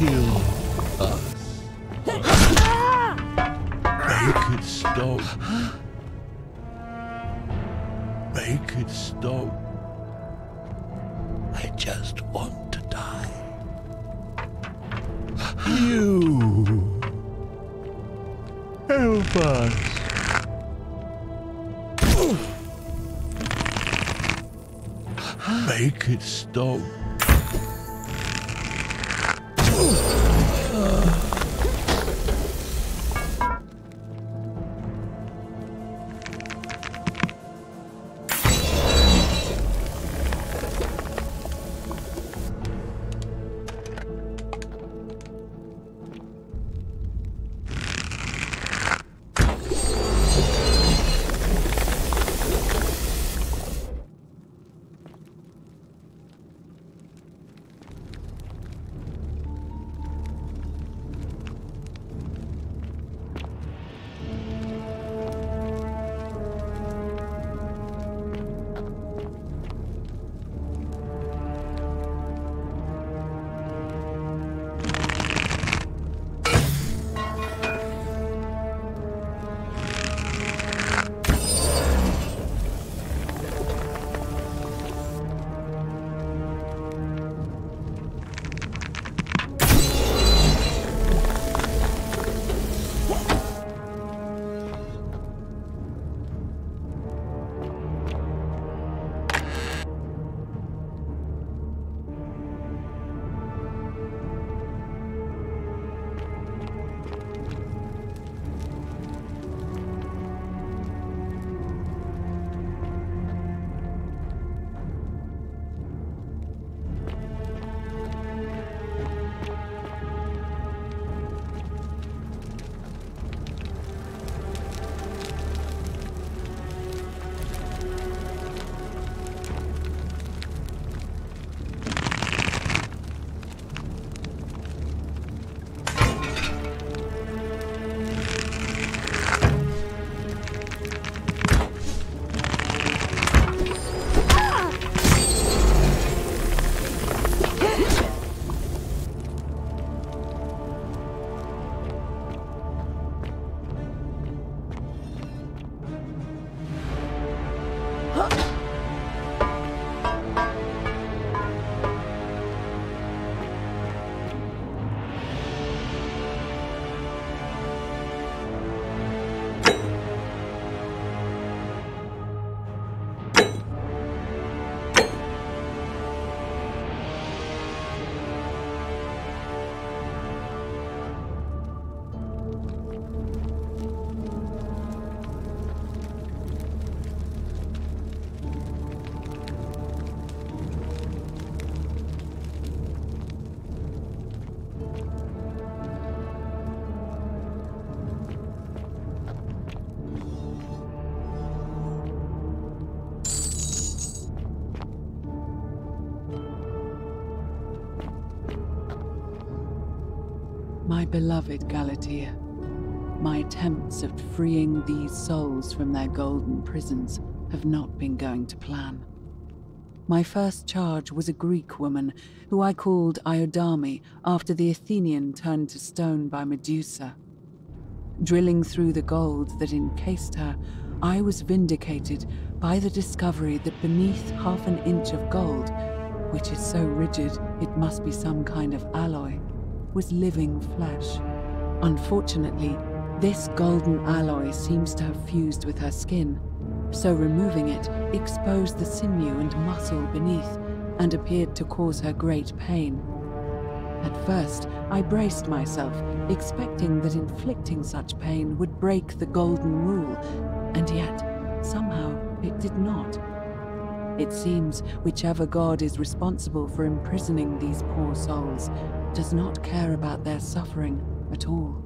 kill us. Make it stop. Make it stop. I just want to die. You help us. Make it stop. My beloved Galatea, my attempts at freeing these souls from their golden prisons have not been going to plan. My first charge was a Greek woman who I called Iodame after the Athenian turned to stone by Medusa. Drilling through the gold that encased her, I was vindicated by the discovery that beneath half an inch of gold, which is so rigid it must be some kind of alloy, was living flesh. Unfortunately, this golden alloy seems to have fused with her skin, so removing it exposed the sinew and muscle beneath and appeared to cause her great pain. At first, I braced myself, expecting that inflicting such pain would break the golden rule, and yet, somehow, it did not. It seems whichever god is responsible for imprisoning these poor souls does not care about their suffering at all.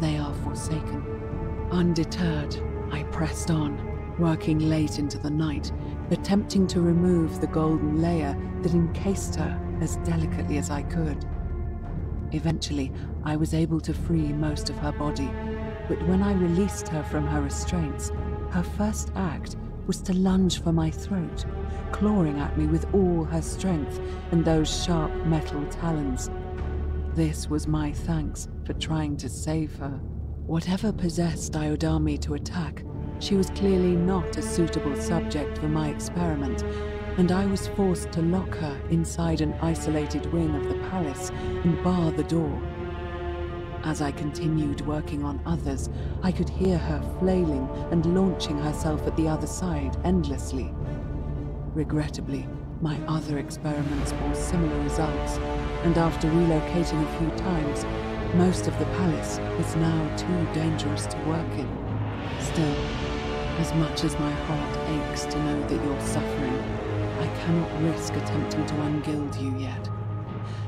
They are forsaken. Undeterred, I pressed on, working late into the night, attempting to remove the golden layer that encased her as delicately as I could. Eventually, I was able to free most of her body, but when I released her from her restraints, her first act was to lunge for my throat, clawing at me with all her strength and those sharp metal talons. This was my thanks for trying to save her. Whatever possessed Iodami to attack, she was clearly not a suitable subject for my experiment, and I was forced to lock her inside an isolated wing of the palace and bar the door. As I continued working on others, I could hear her flailing and launching herself at the other side endlessly. Regrettably, my other experiments bore similar results, and after relocating a few times, most of the palace is now too dangerous to work in. Still, as much as my heart aches to know that you're suffering, I cannot risk attempting to ungild you yet.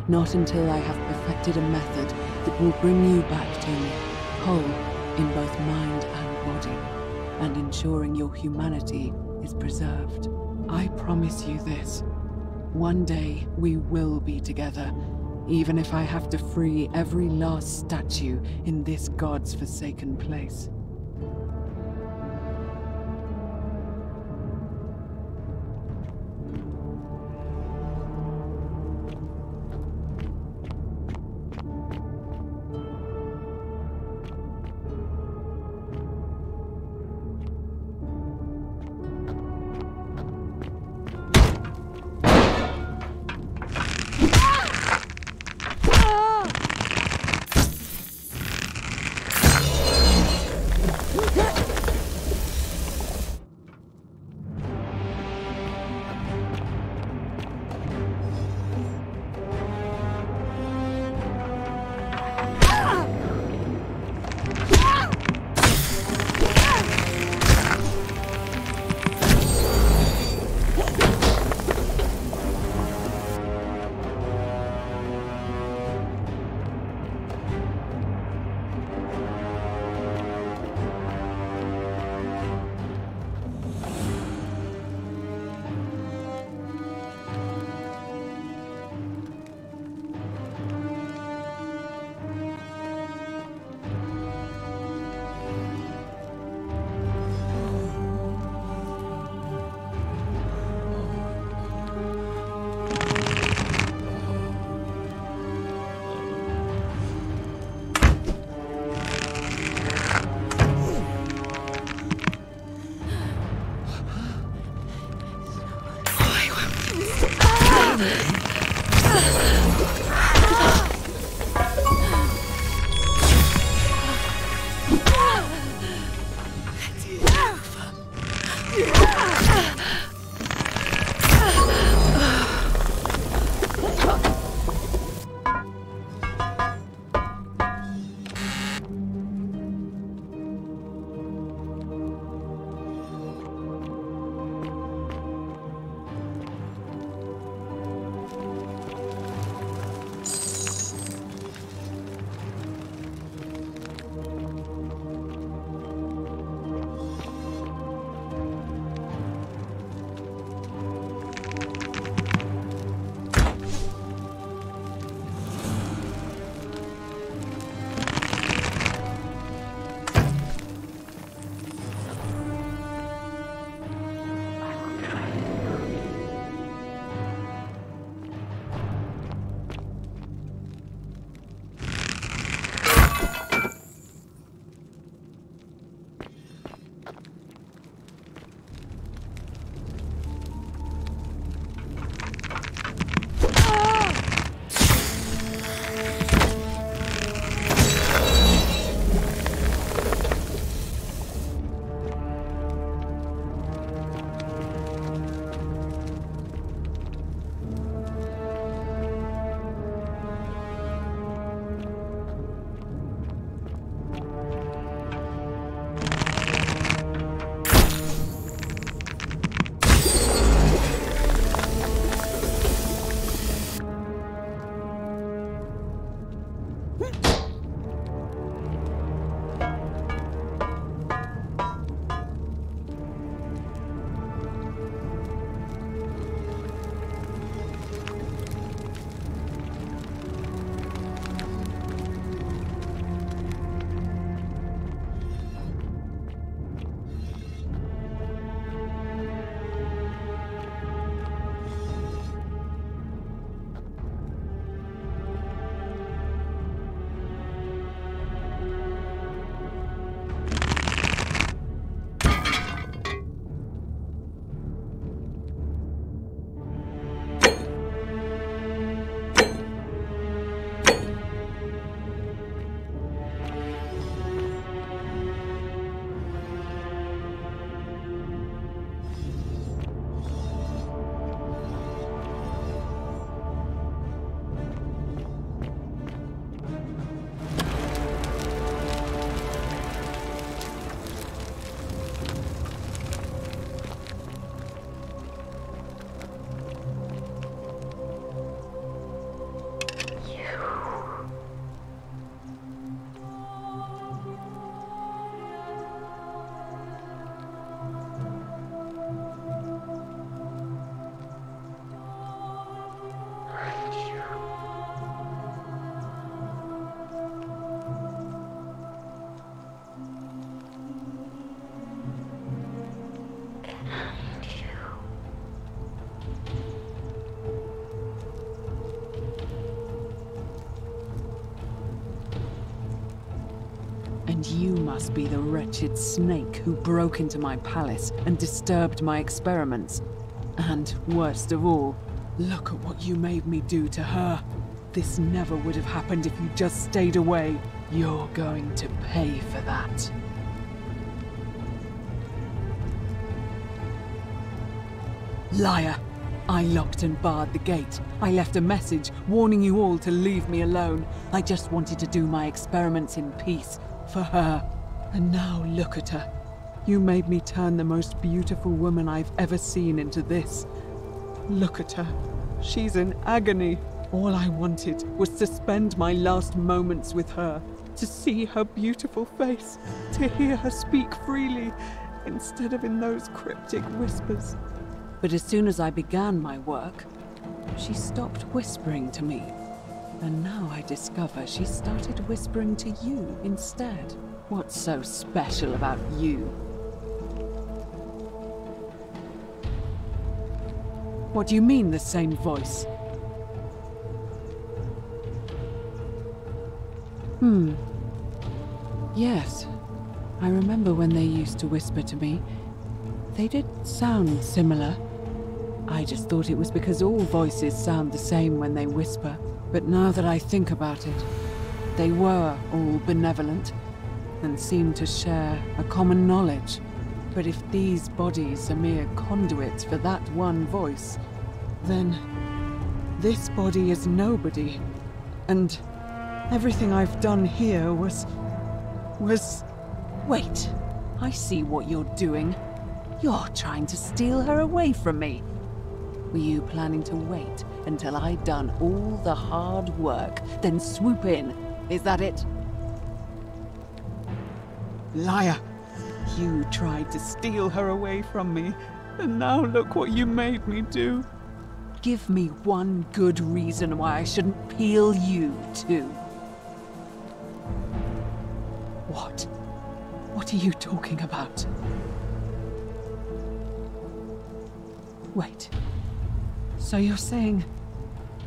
Not until I have perfected a method that will bring you back to me, whole in both mind and body, and ensuring your humanity is preserved. I promise you this. One day we will be together, even if I have to free every last statue in this God's forsaken place. And you must be the wretched snake who broke into my palace and disturbed my experiments. And worst of all, look at what you made me do to her. This never would have happened if you just stayed away. You're going to pay for that. Liar! I locked and barred the gate. I left a message warning you all to leave me alone. I just wanted to do my experiments in peace, for her. And now look at her. You made me turn the most beautiful woman I've ever seen into this. Look at her. She's in agony. All I wanted was to spend my last moments with her, to see her beautiful face, to hear her speak freely, instead of in those cryptic whispers. But as soon as I began my work, she stopped whispering to me. And now I discover she started whispering to you instead. What's so special about you? What do you mean, the same voice? Yes. I remember when they used to whisper to me. They did sound similar. I just thought it was because all voices sound the same when they whisper. But now that I think about it, they were all benevolent and seemed to share a common knowledge. But if these bodies are mere conduits for that one voice, then this body is nobody. And everything I've done here was... Wait, I see what you're doing. You're trying to steal her away from me. Were you planning to wait until I'd done all the hard work, then swoop in? Is that it? Liar! You tried to steal her away from me, and now look what you made me do. Give me one good reason why I shouldn't peel you, too. What? What are you talking about? Wait. So you're saying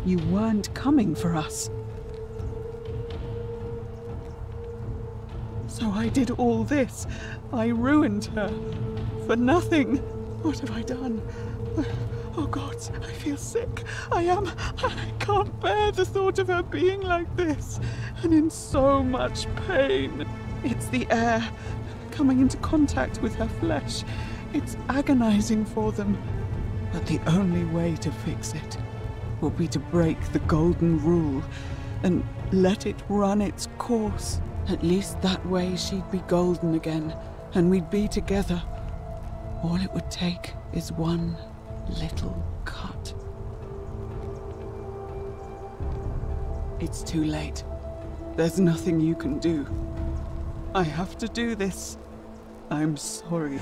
you weren't coming for us? So I did all this. I ruined her. For nothing. What have I done? Oh God, I feel sick. I can't bear the thought of her being like this. And in so much pain. It's the air coming into contact with her flesh. It's agonizing for them. But the only way to fix it will be to break the golden rule and let it run its course. At least that way she'd be golden again, and we'd be together. All it would take is one little cut. It's too late. There's nothing you can do. I have to do this. I'm sorry.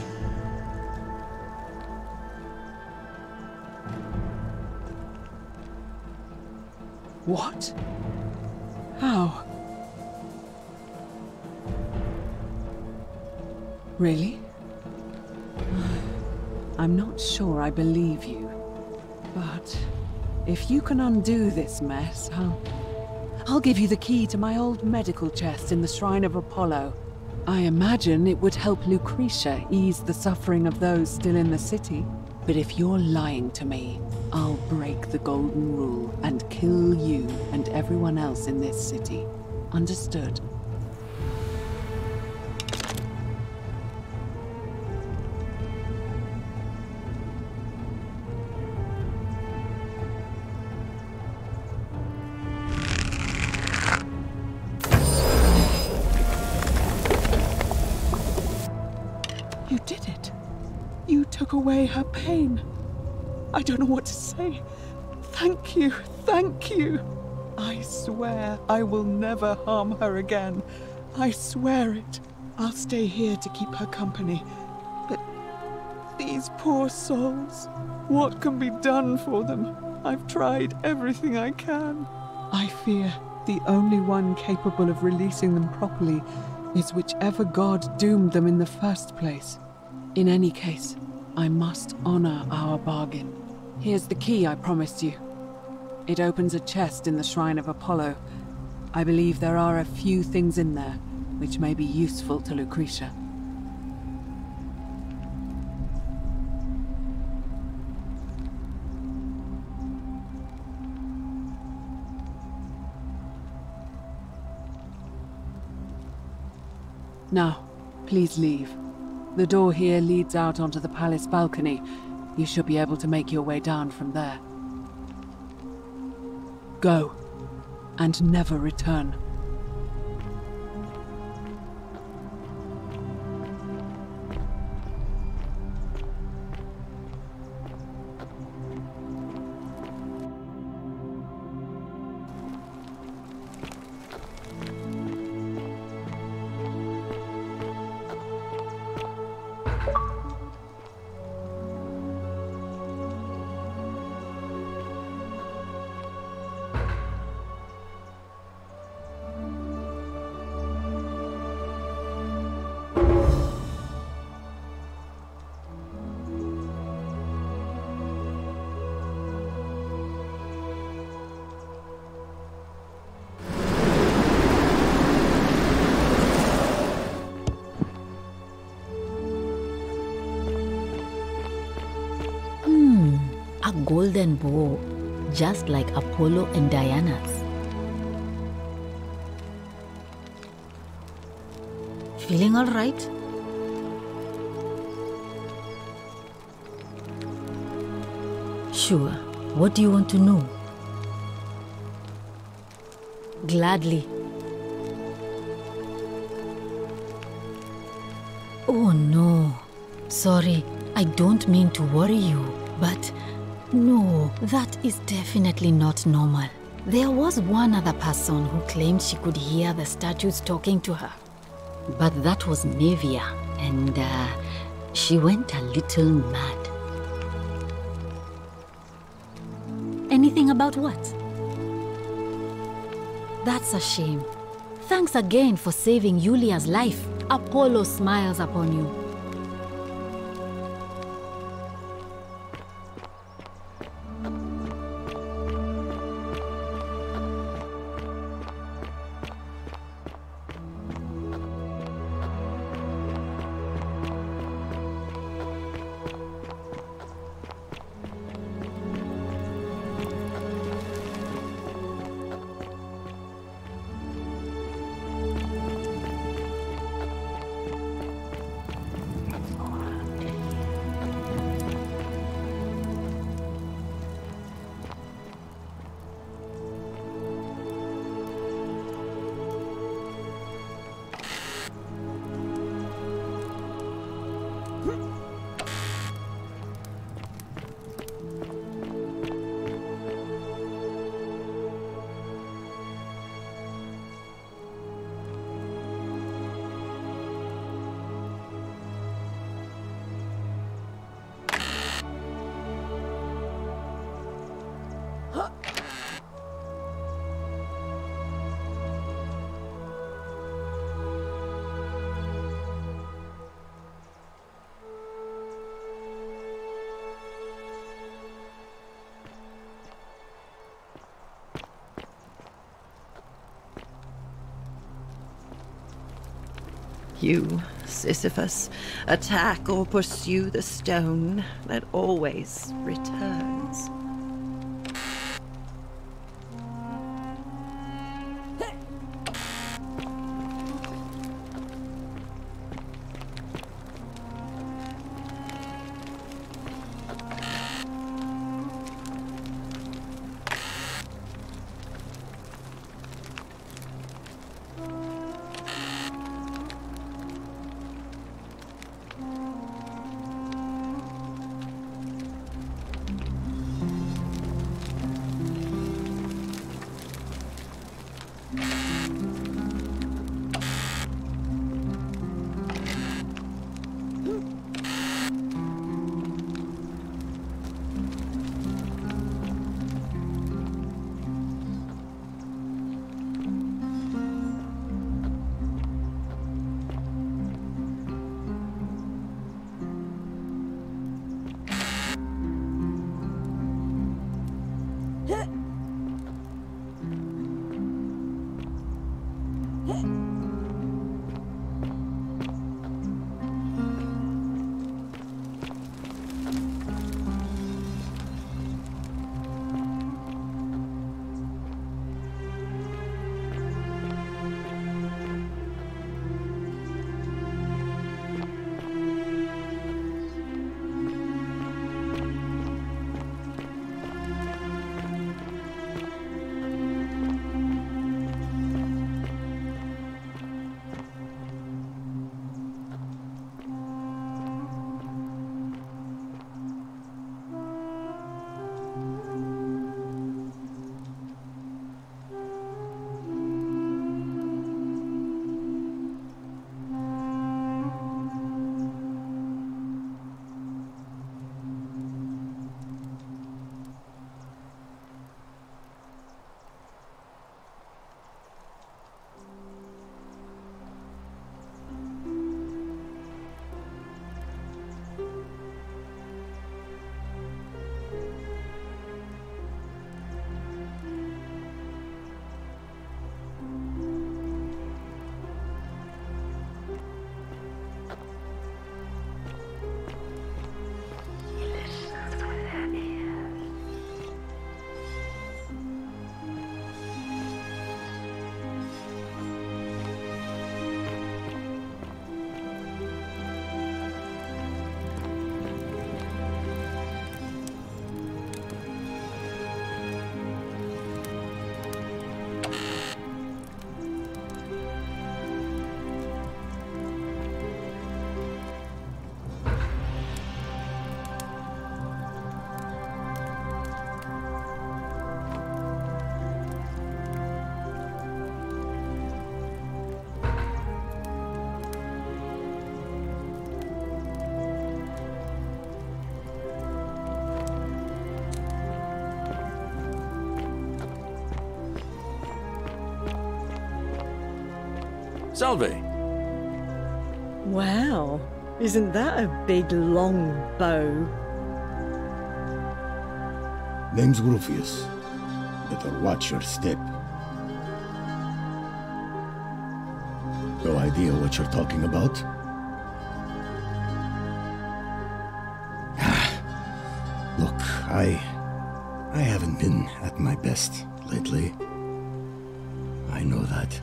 What? How? Really? I'm not sure I believe you. But if you can undo this mess, I'll give you the key to my old medical chest in the Shrine of Apollo. I imagine it would help Lucretia ease the suffering of those still in the city. But if you're lying to me, I'll break the golden rule and kill you and everyone else in this city. Understood? You did it. You took away her pain. I don't know what to say. Thank you, thank you. I swear I will never harm her again. I swear it. I'll stay here to keep her company. But these poor souls, what can be done for them? I've tried everything I can. I fear the only one capable of releasing them properly is whichever god doomed them in the first place. In any case, I must honor our bargain. Here's the key I promised you. It opens a chest in the Shrine of Apollo. I believe there are a few things in there which may be useful to Lucretia. Now, please leave. The door here leads out onto the palace balcony. You should be able to make your way down from there. Go, and never return. A golden bow, just like Apollo and Diana's. Feeling all right? Sure. What do you want to know? Gladly. Oh no. Sorry, I don't mean to worry you, but no, that is definitely not normal. There was one other person who claimed she could hear the statues talking to her. But that was Navia, and she went a little mad. Anything about what? That's a shame. Thanks again for saving Yulia's life. Apollo smiles upon you. You, Sisyphus, attack or pursue the stone that always returns. Salve. Wow, isn't that a big long bow? Name's Rufius. Better watch your step. No idea what you're talking about? Look, I haven't been at my best lately. I know that.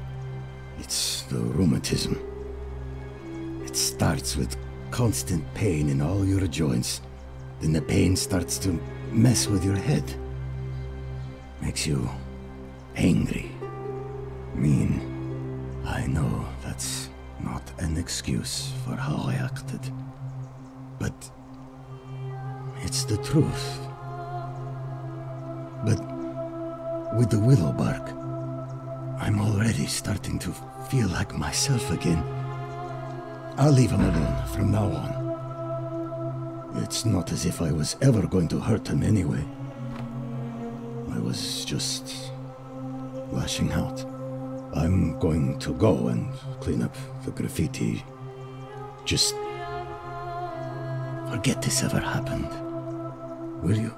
It's the rheumatism. It starts with constant pain in all your joints. Then the pain starts to mess with your head. Makes you angry, mean. I know that's not an excuse for how I acted. But it's the truth. But with the willow bark, I'm already starting to feel like myself again. I'll leave him alone from now on. It's not as if I was ever going to hurt him anyway. I was just lashing out. I'm going to go and clean up the graffiti. Just forget this ever happened. Will you?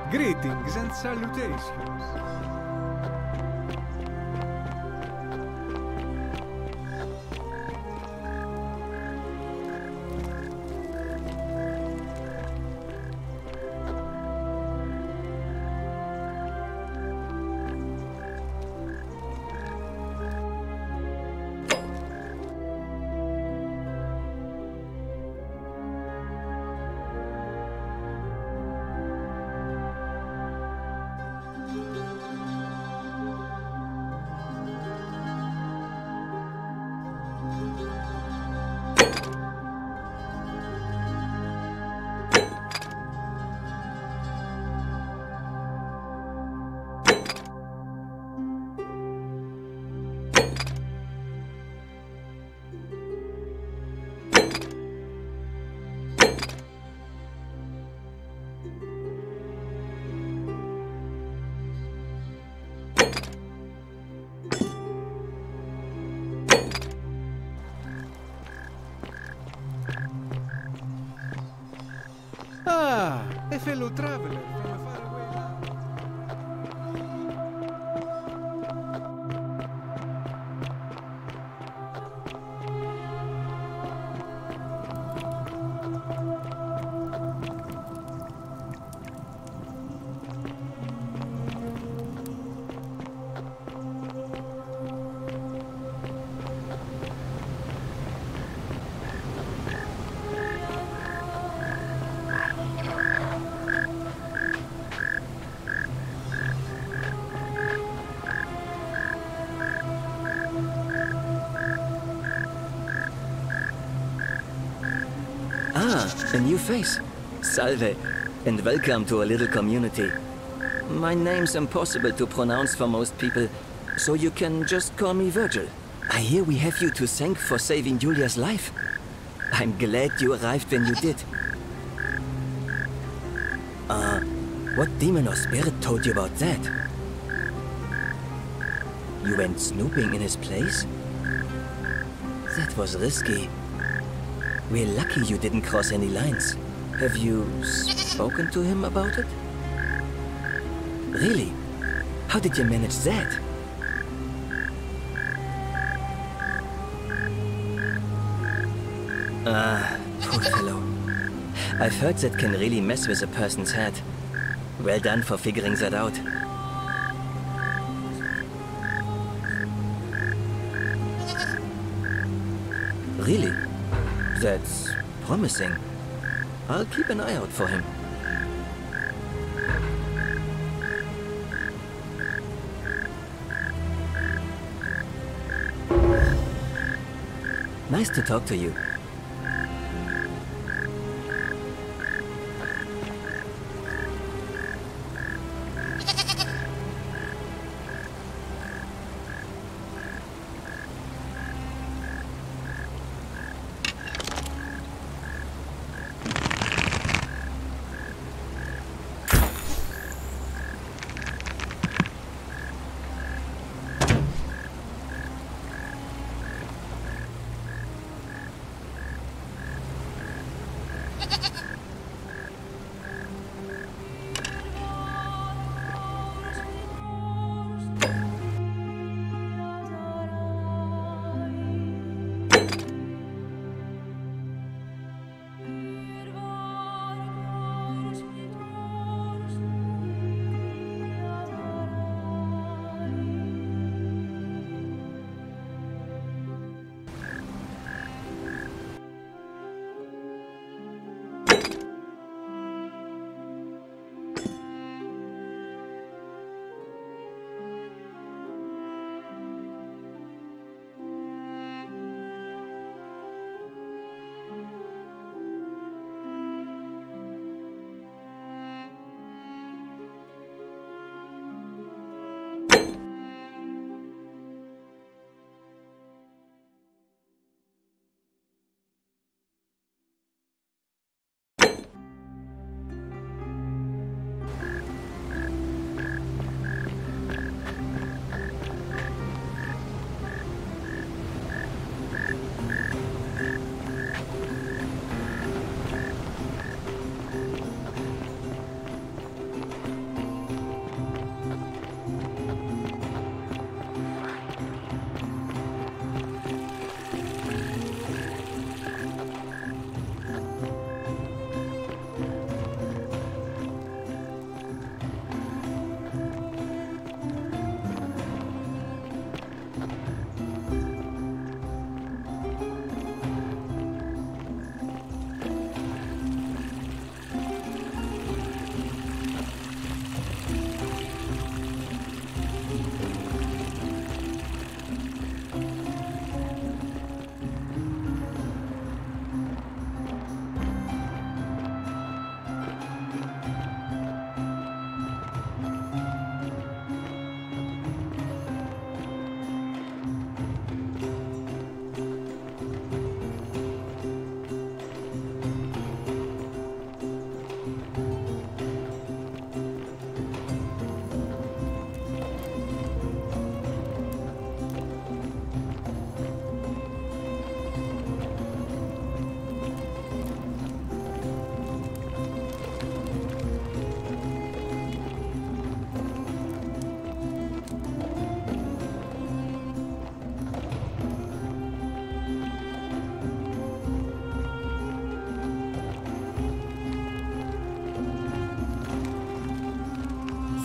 Greetings and salutations. Ah, a fellow traveler from a faraway land. Ah, a new face. Salve, and welcome to a little community. My name's impossible to pronounce for most people, so you can just call me Virgil. I hear we have you to thank for saving Julia's life. I'm glad you arrived when you did. What demon or spirit told you about that? You went snooping in his place? That was risky. We're lucky you didn't cross any lines. Have you spoken to him about it? Really? How did you manage that? Poor fellow. I've heard that can really mess with a person's head. Well done for figuring that out. Really? That's promising. I'll keep an eye out for him. Nice to talk to you.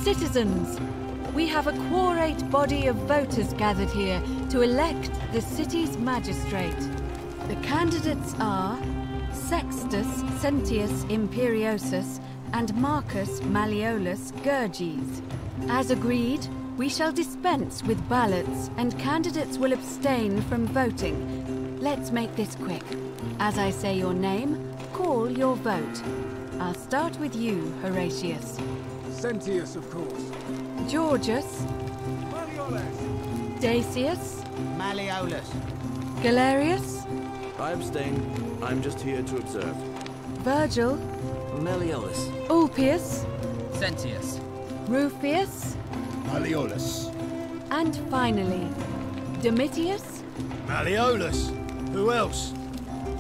Citizens, we have a quorate body of voters gathered here to elect the city's magistrate. The candidates are Sextus Sentius Imperiosus and Marcus Malleolus Gurges. As agreed, we shall dispense with ballots and candidates will abstain from voting. Let's make this quick. As I say your name, call your vote. I'll start with you, Horatius. Sentius, of course. Georgius. Malleolus. Dacius. Malleolus. Galerius. I abstain. I'm just here to observe. Virgil. Malleolus. Ulpius. Sentius. Rufius. Malleolus. And finally, Domitius. Malleolus. Who else?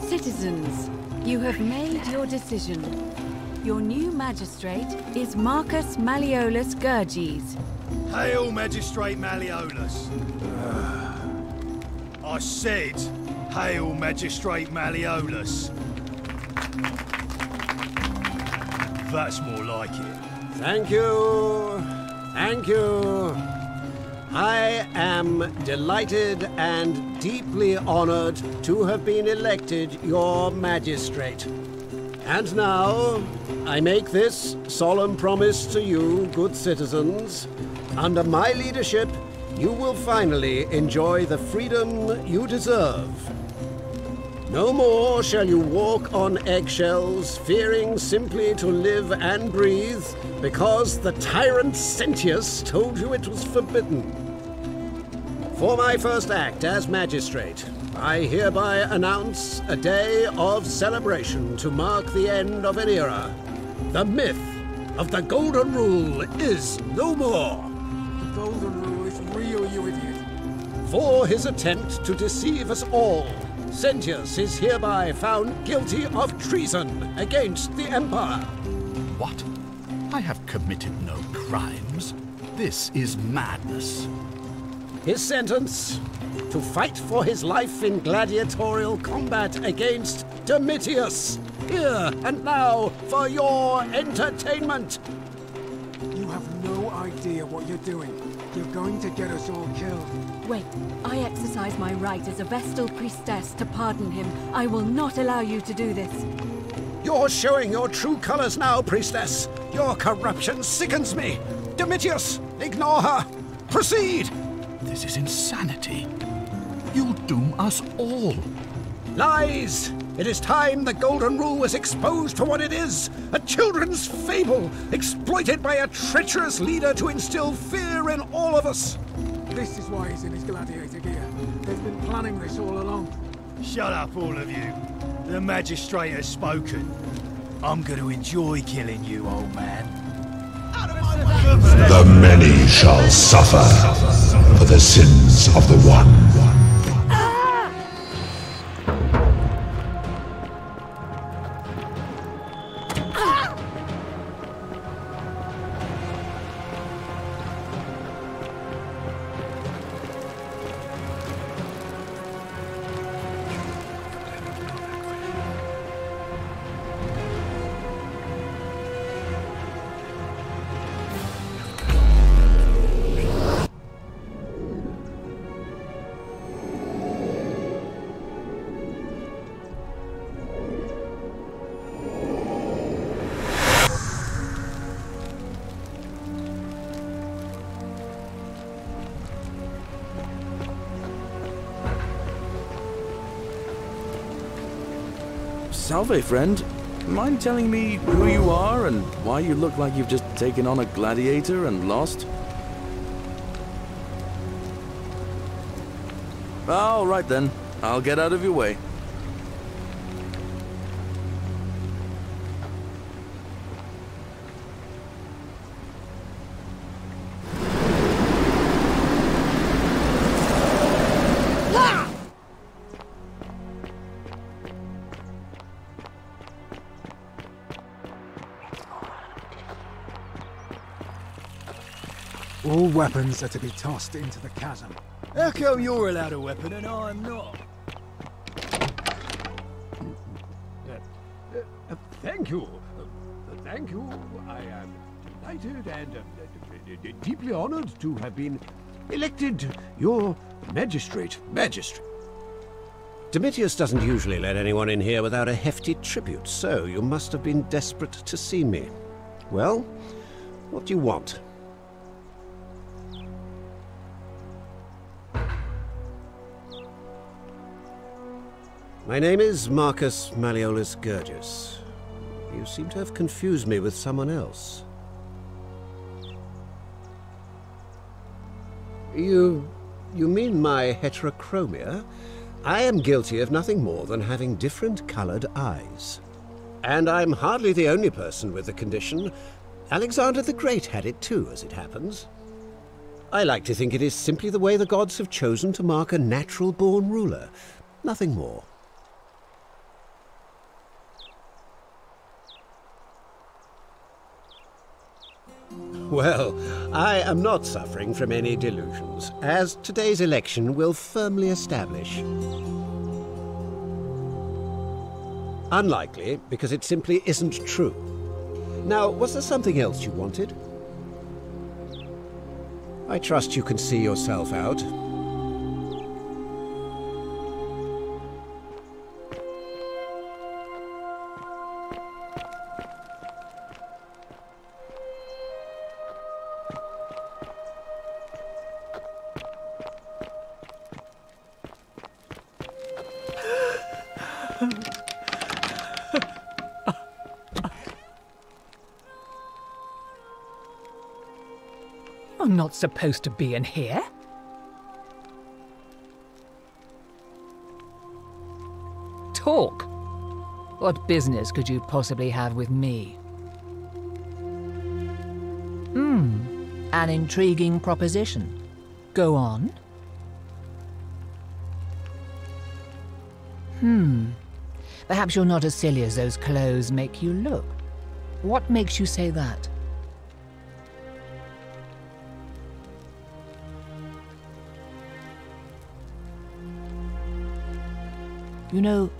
Citizens, you have made your decision. Your new magistrate is Marcus Malleolus Gurges. Hail, Magistrate Malleolus. I said, hail, Magistrate Malleolus. That's more like it. Thank you. Thank you. I am delighted and deeply honored to have been elected your magistrate. And now, I make this solemn promise to you, good citizens. Under my leadership, you will finally enjoy the freedom you deserve. No more shall you walk on eggshells, fearing simply to live and breathe, because the tyrant Sentius told you it was forbidden. For my first act as magistrate, I hereby announce a day of celebration to mark the end of an era. The myth of the Golden Rule is no more. The Golden Rule is real, you idiot. For his attempt to deceive us all, Sentius is hereby found guilty of treason against the Empire. What? I have committed no crimes. This is madness. His sentence: to fight for his life in gladiatorial combat against Domitius. Here and now for your entertainment. You have no idea what you're doing. You're going to get us all killed. Wait, I exercise my right as a Vestal priestess to pardon him. I will not allow you to do this. You're showing your true colors now, priestess. Your corruption sickens me. Domitius, ignore her. Proceed. This is insanity. You'll doom us all. Lies! It is time the Golden Rule was exposed for what it is, a children's fable, exploited by a treacherous leader to instill fear in all of us. This is why he's in his gladiator gear. They've been planning this all along. Shut up, all of you. The magistrate has spoken. I'm going to enjoy killing you, old man. The many shall suffer for the sins of the one. Salve, friend. Mind telling me who you are and why you look like you've just taken on a gladiator and lost? All right then. I'll get out of your way. All weapons are to be tossed into the chasm. How come you're allowed a weapon and I'm not? Thank you. Thank you. I am delighted and deeply honored to have been elected your magistrate. Magistrate? Domitius doesn't usually let anyone in here without a hefty tribute, so you must have been desperate to see me. Well, what do you want? My name is Marcus Malleolus Gurgis. You seem to have confused me with someone else. You mean my heterochromia? I am guilty of nothing more than having different colored eyes. And I'm hardly the only person with the condition. Alexander the Great had it too, as it happens. I like to think it is simply the way the gods have chosen to mark a natural-born ruler. Nothing more. Well, I am not suffering from any delusions, as today's election will firmly establish. Unlikely, because it simply isn't true. Now, was there something else you wanted? I trust you can see yourself out. I'm not supposed to be in here. Talk. What business could you possibly have with me? An intriguing proposition. Go on. Perhaps you're not as silly as those clothes make you look. What makes you say that? You know,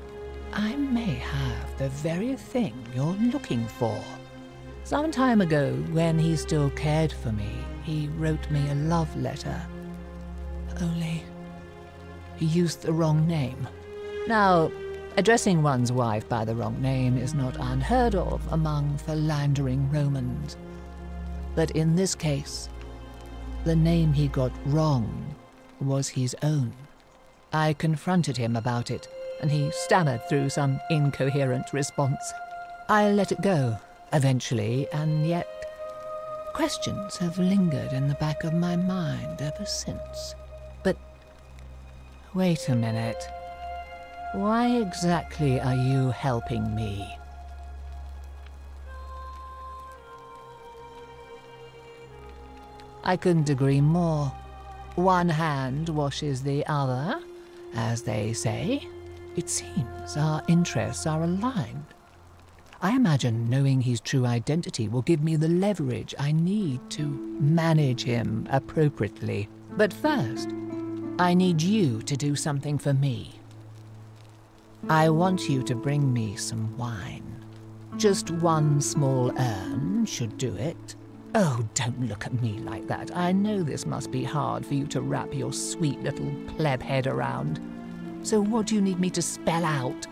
I may have the very thing you're looking for. Some time ago, when he still cared for me, he wrote me a love letter. Only, he used the wrong name. Now, addressing one's wife by the wrong name is not unheard of among philandering Romans. But in this case, the name he got wrong was his own. I confronted him about it, and he stammered through some incoherent response. I let it go, eventually, and yet questions have lingered in the back of my mind ever since. But wait a minute. Why exactly are you helping me? I couldn't agree more. One hand washes the other, as they say. It seems our interests are aligned. I imagine knowing his true identity will give me the leverage I need to manage him appropriately. But first, I need you to do something for me. I want you to bring me some wine. Just one small urn should do it. Oh, don't look at me like that. I know this must be hard for you to wrap your sweet little pleb head around. So what do you need me to spell out?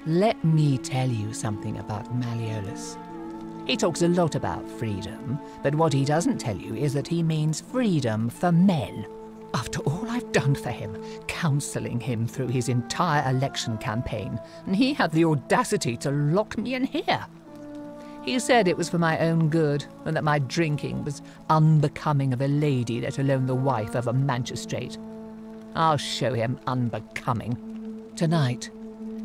Let me tell you something about Malleolus. He talks a lot about freedom, but what he doesn't tell you is that he means freedom for men. After all I've done for him, counselling him through his entire election campaign, and he had the audacity to lock me in here. He said it was for my own good, and that my drinking was unbecoming of a lady, let alone the wife of a magistrate. I'll show him unbecoming. Tonight,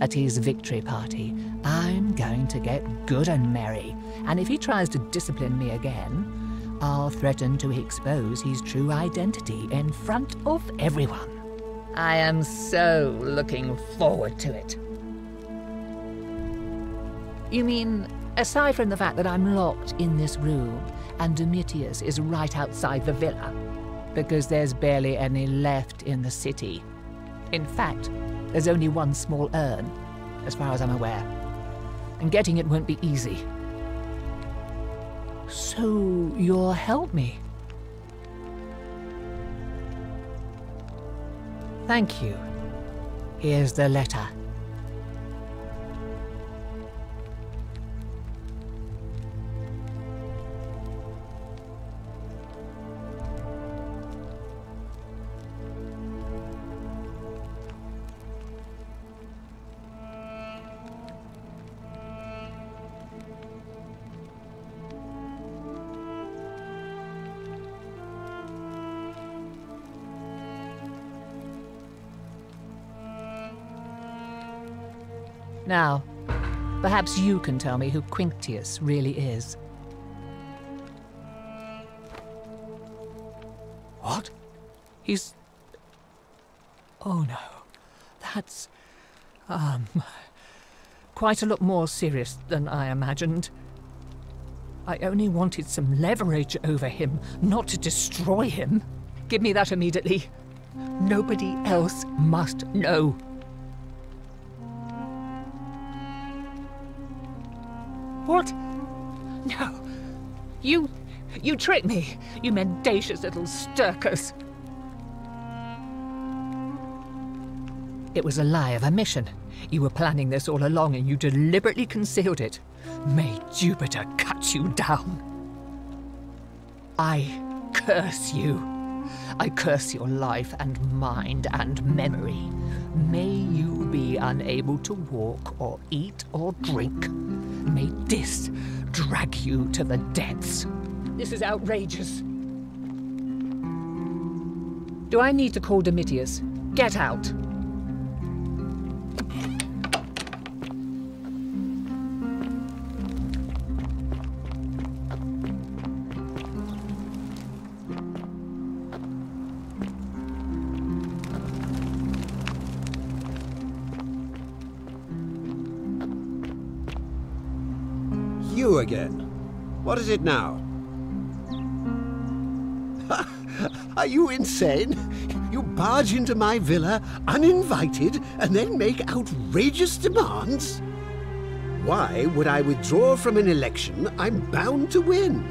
at his victory party, I'm going to get good and merry, and if he tries to discipline me again, I'll threaten to expose his true identity in front of everyone. I am so looking forward to it. You mean, aside from the fact that I'm locked in this room and Domitius is right outside the villa, because there's barely any left in the city. In fact, there's only one small urn, as far as I'm aware. and getting it won't be easy. So you'll help me? Thank you. Here's the letter. Now, perhaps you can tell me who Quinctius really is. What? He's... Oh no. That's... quite a lot more serious than I imagined. I only wanted some leverage over him, not to destroy him. Give me that immediately. Nobody else must know. What? No. You tricked me, you mendacious little stirkers. It was a lie of a mission. You were planning this all along and you deliberately concealed it. May Jupiter cut you down. I curse you. I curse your life and mind and memory. May you be unable to walk or eat or drink. May this drag you to the depths. This is outrageous. Do I need to call Domitius? Get out. You again? What is it now? Are you insane? You barge into my villa uninvited and then make outrageous demands? Why would I withdraw from an election I'm bound to win?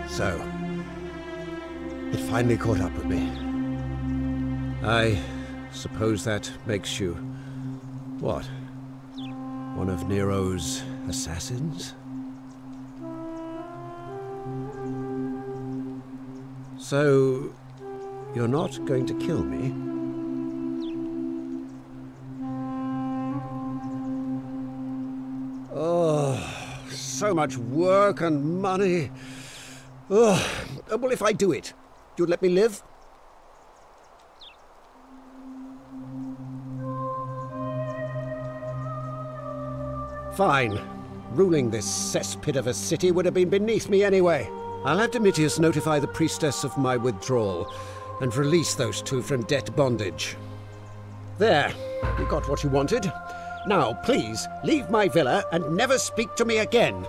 So, it finally caught up with me. I suppose that makes you, what? One of Nero's assassins? So, you're not going to kill me? Oh, so much work and money. Oh, well, if I do it, you'd let me live? Fine. Ruling this cesspit of a city would have been beneath me anyway. I'll have Domitius notify the priestess of my withdrawal and release those two from debt bondage. There. You got what you wanted. Now, please, leave my villa and never speak to me again.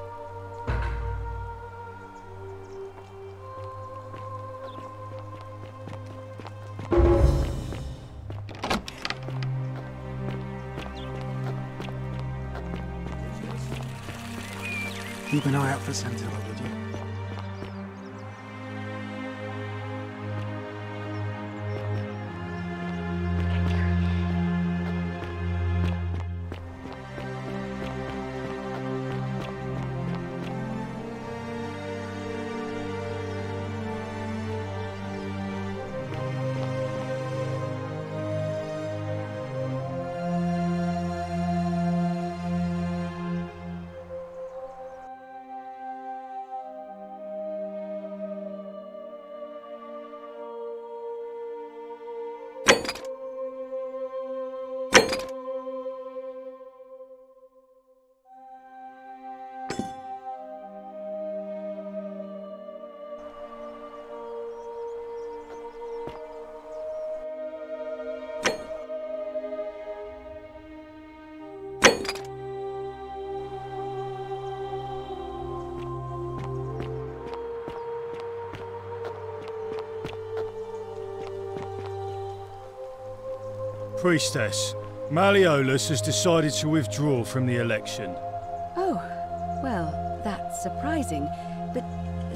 Keep an eye out for Santilla, would you? Priestess, Malleolus has decided to withdraw from the election. Oh, well, that's surprising, but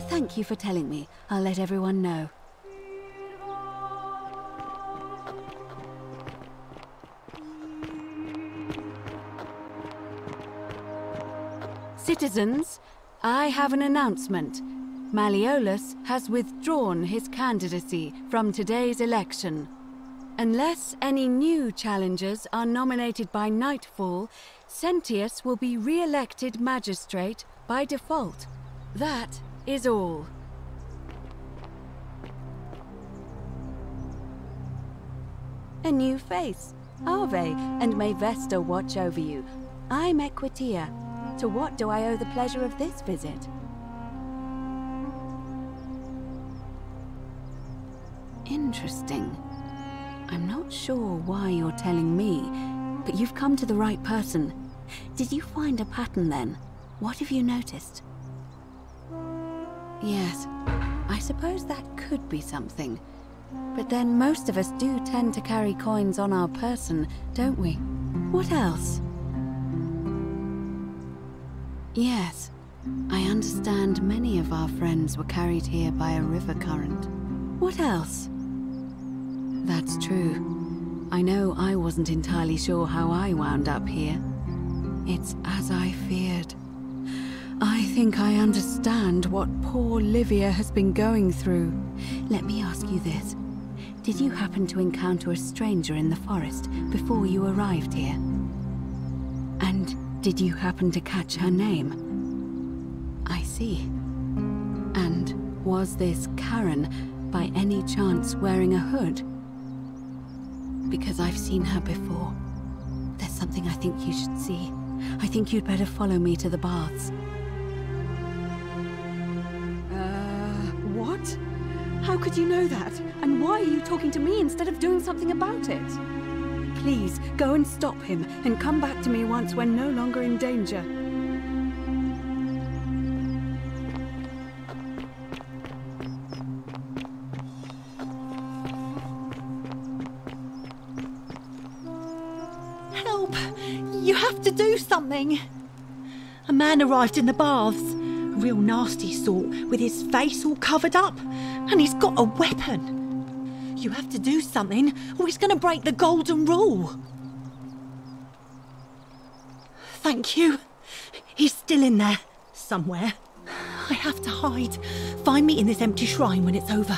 thank you for telling me. I'll let everyone know. Citizens, I have an announcement. Malleolus has withdrawn his candidacy from today's election. Unless any new challengers are nominated by nightfall, Sentius will be re-elected magistrate by default. That is all. A new face. Ave, and may Vesta watch over you. I'm Equitia. To what do I owe the pleasure of this visit? Interesting. I'm not sure why you're telling me, but you've come to the right person. Did you find a pattern then? What have you noticed? Yes, I suppose that could be something. But then most of us do tend to carry coins on our person, don't we? What else? Yes, I understand many of our friends were carried here by a river current. What else? That's true. I know I wasn't entirely sure how I wound up here. It's as I feared. I think I understand what poor Livia has been going through. Let me ask you this. Did you happen to encounter a stranger in the forest before you arrived here? And did you happen to catch her name? I see. And was this Karen, by any chance, wearing a hood? Because I've seen her before. There's something I think you should see. I think you'd better follow me to the baths. What? How could you know that? And why are you talking to me instead of doing something about it? Please, go and stop him, and come back to me once we're no longer in danger. Help! You have to do something! A man arrived in the baths. A real nasty sort, with his face all covered up. And he's got a weapon. You have to do something, or he's going to break the golden rule. Thank you. He's still in there, somewhere. I have to hide. Find me in this empty shrine when it's over.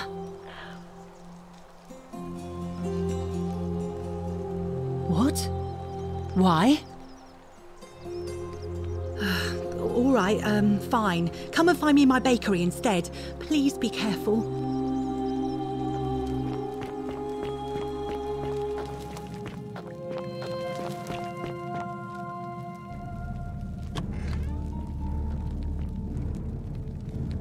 What? Why? All right, fine. Come and find me in my bakery instead. Please be careful.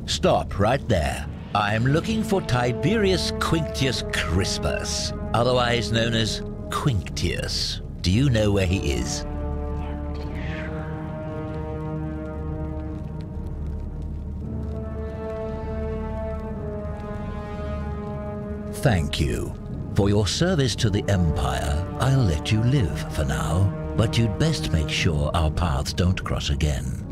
Stop right there. I am looking for Tiberius Quinctius Crispus, otherwise known as Quinctius. Do you know where he is? Thank you. For your service to the Empire, I'll let you live for now, but you'd best make sure our paths don't cross again.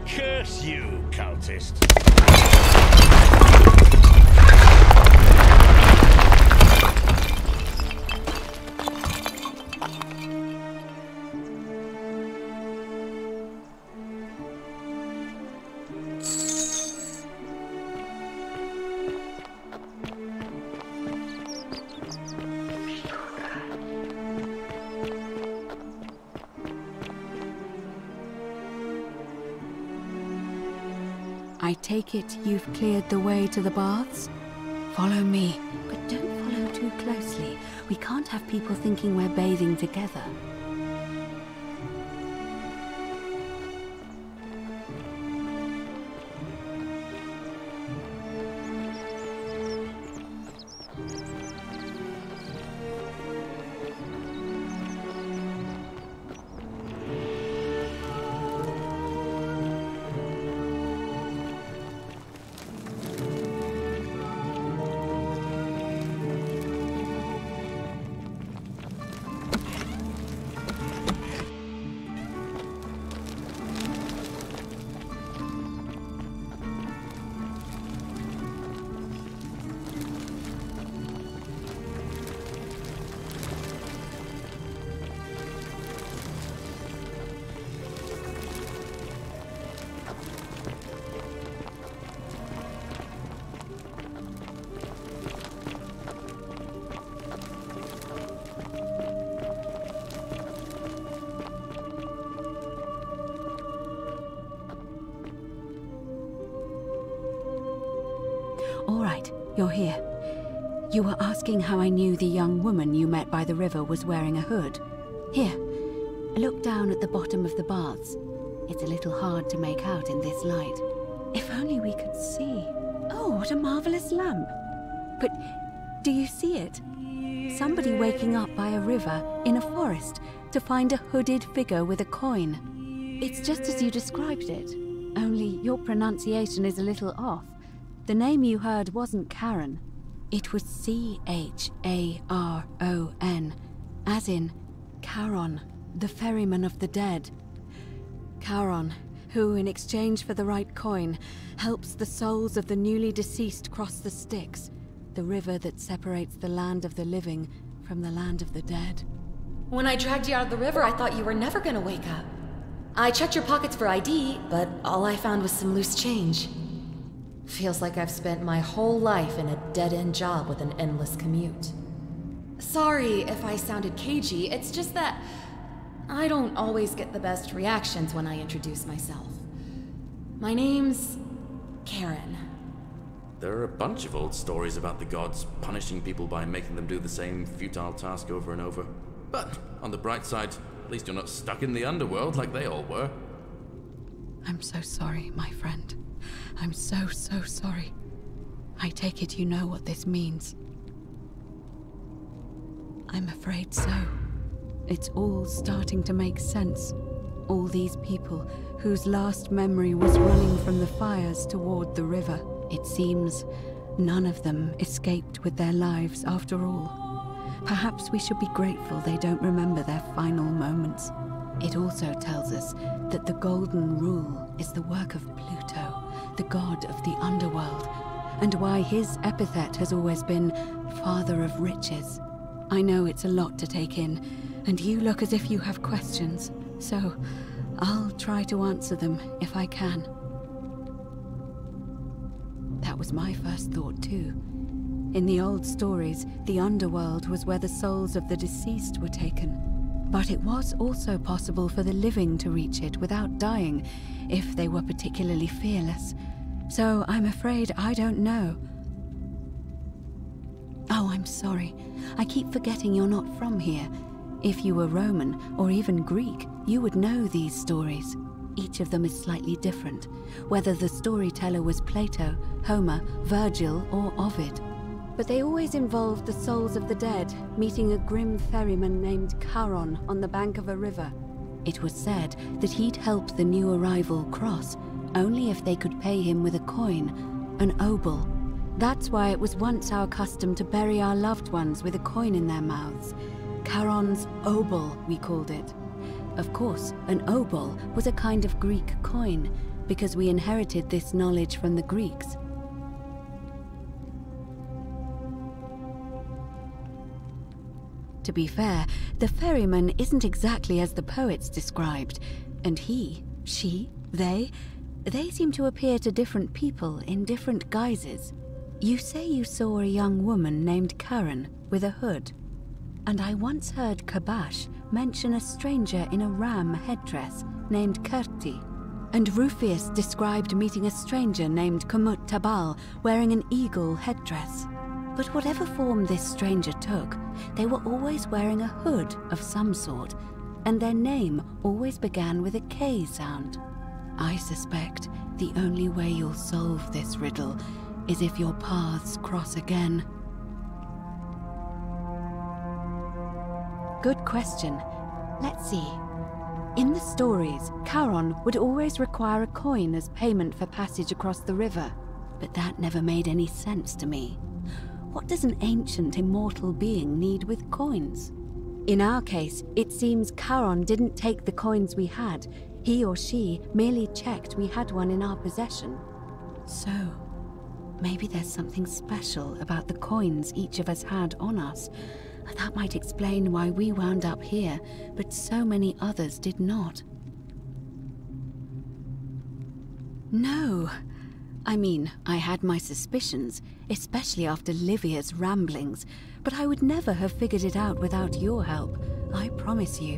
Curse you, cultist! I take it you've cleared the way to the baths? Follow me, but don't follow too closely. We can't have people thinking we're bathing together. All right, you're here. You were asking how I knew the young woman you met by the river was wearing a hood. Here, look down at the bottom of the baths. It's a little hard to make out in this light. If only we could see. Oh, what a marvelous lamp. But do you see it? Somebody waking up by a river in a forest to find a hooded figure with a coin. It's just as you described it, only your pronunciation is a little off. The name you heard wasn't Karen. It was C-H-A-R-O-N, as in Charon, the ferryman of the dead. Charon, who, in exchange for the right coin, helps the souls of the newly deceased cross the Styx, the river that separates the land of the living from the land of the dead. When I dragged you out of the river, I thought you were never gonna wake up. I checked your pockets for ID, but all I found was some loose change. Feels like I've spent my whole life in a dead-end job with an endless commute. Sorry if I sounded cagey, it's just that I don't always get the best reactions when I introduce myself. My name's Karen. There are a bunch of old stories about the gods punishing people by making them do the same futile task over and over. But on the bright side, at least you're not stuck in the underworld like they all were. I'm so sorry, my friend. I'm so sorry. I take it you know what this means. I'm afraid so. It's all starting to make sense. All these people whose last memory was running from the fires toward the river. It seems none of them escaped with their lives after all. Perhaps we should be grateful they don't remember their final moments. It also tells us that the Golden Rule is the work of Pluto, the god of the underworld, and why his epithet has always been Father of Riches. I know it's a lot to take in, and you look as if you have questions, so I'll try to answer them if I can. That was my first thought too. In the old stories, the underworld was where the souls of the deceased were taken. But it was also possible for the living to reach it without dying, if they were particularly fearless. So I'm afraid I don't know. Oh, I'm sorry. I keep forgetting you're not from here. If you were Roman, or even Greek, you would know these stories. Each of them is slightly different, whether the storyteller was Plato, Homer, Virgil, or Ovid. But they always involved the souls of the dead meeting a grim ferryman named Charon on the bank of a river. It was said that he'd help the new arrival cross, only if they could pay him with a coin, an obol. That's why it was once our custom to bury our loved ones with a coin in their mouths. Charon's obol, we called it. Of course, an obol was a kind of Greek coin, because we inherited this knowledge from the Greeks. To be fair, the ferryman isn't exactly as the poets described, and he, she, they seem to appear to different people in different guises. You say you saw a young woman named Karen with a hood, and I once heard Kabash mention a stranger in a ram headdress named Kirti. And Rufius described meeting a stranger named Kumut Tabal wearing an eagle headdress. But whatever form this stranger took, they were always wearing a hood of some sort, and their name always began with a K sound. I suspect the only way you'll solve this riddle is if your paths cross again. Good question. Let's see. In the stories, Charon would always require a coin as payment for passage across the river, but that never made any sense to me. What does an ancient immortal being need with coins? In our case, it seems Charon didn't take the coins we had. He or she merely checked we had one in our possession. So, maybe there's something special about the coins each of us had on us. That might explain why we wound up here, but so many others did not. No. I mean, I had my suspicions, especially after Livia's ramblings, but I would never have figured it out without your help, I promise you.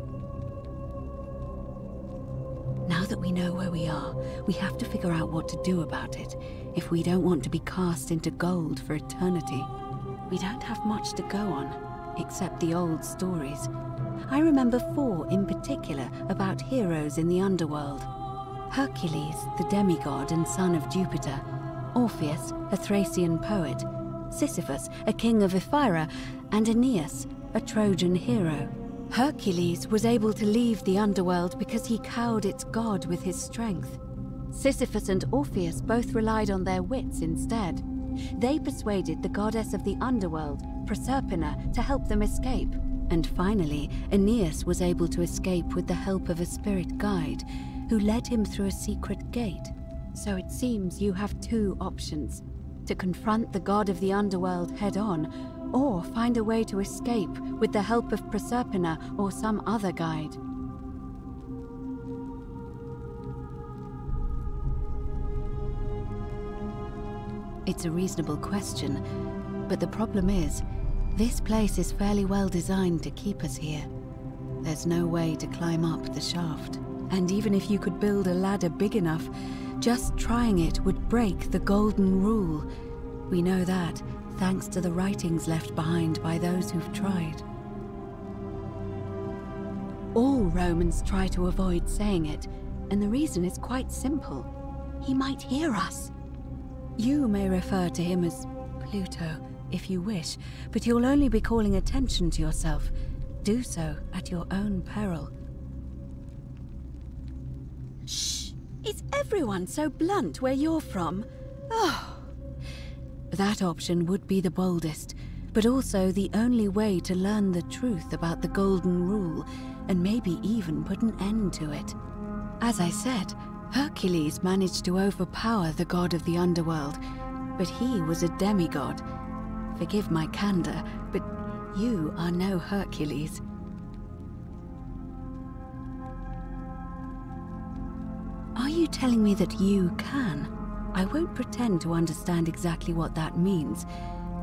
Now that we know where we are, we have to figure out what to do about it, if we don't want to be cast into gold for eternity. We don't have much to go on, except the old stories. I remember 4 in particular about heroes in the underworld. Hercules, the demigod and son of Jupiter, Orpheus, a Thracian poet, Sisyphus, a king of Ephyra, and Aeneas, a Trojan hero. Hercules was able to leave the underworld because he cowed its god with his strength. Sisyphus and Orpheus both relied on their wits instead. They persuaded the goddess of the underworld, Proserpina, to help them escape. And finally, Aeneas was able to escape with the help of a spirit guide, who led him through a secret gate. So it seems you have 2 options: to confront the god of the underworld head-on, or find a way to escape with the help of Proserpina or some other guide. It's a reasonable question, but the problem is, this place is fairly well designed to keep us here. There's no way to climb up the shaft. And even if you could build a ladder big enough, just trying it would break the golden rule. We know that, thanks to the writings left behind by those who've tried. All Romans try to avoid saying it, and the reason is quite simple. He might hear us. You may refer to him as Pluto, if you wish, but you'll only be calling attention to yourself. Do so at your own peril. Shh! Is everyone so blunt where you're from? Oh! That option would be the boldest, but also the only way to learn the truth about the Golden Rule, and maybe even put an end to it. As I said, Hercules managed to overpower the god of the underworld, but he was a demigod. Forgive my candor, but you are no Hercules. Are you telling me that you can? I won't pretend to understand exactly what that means,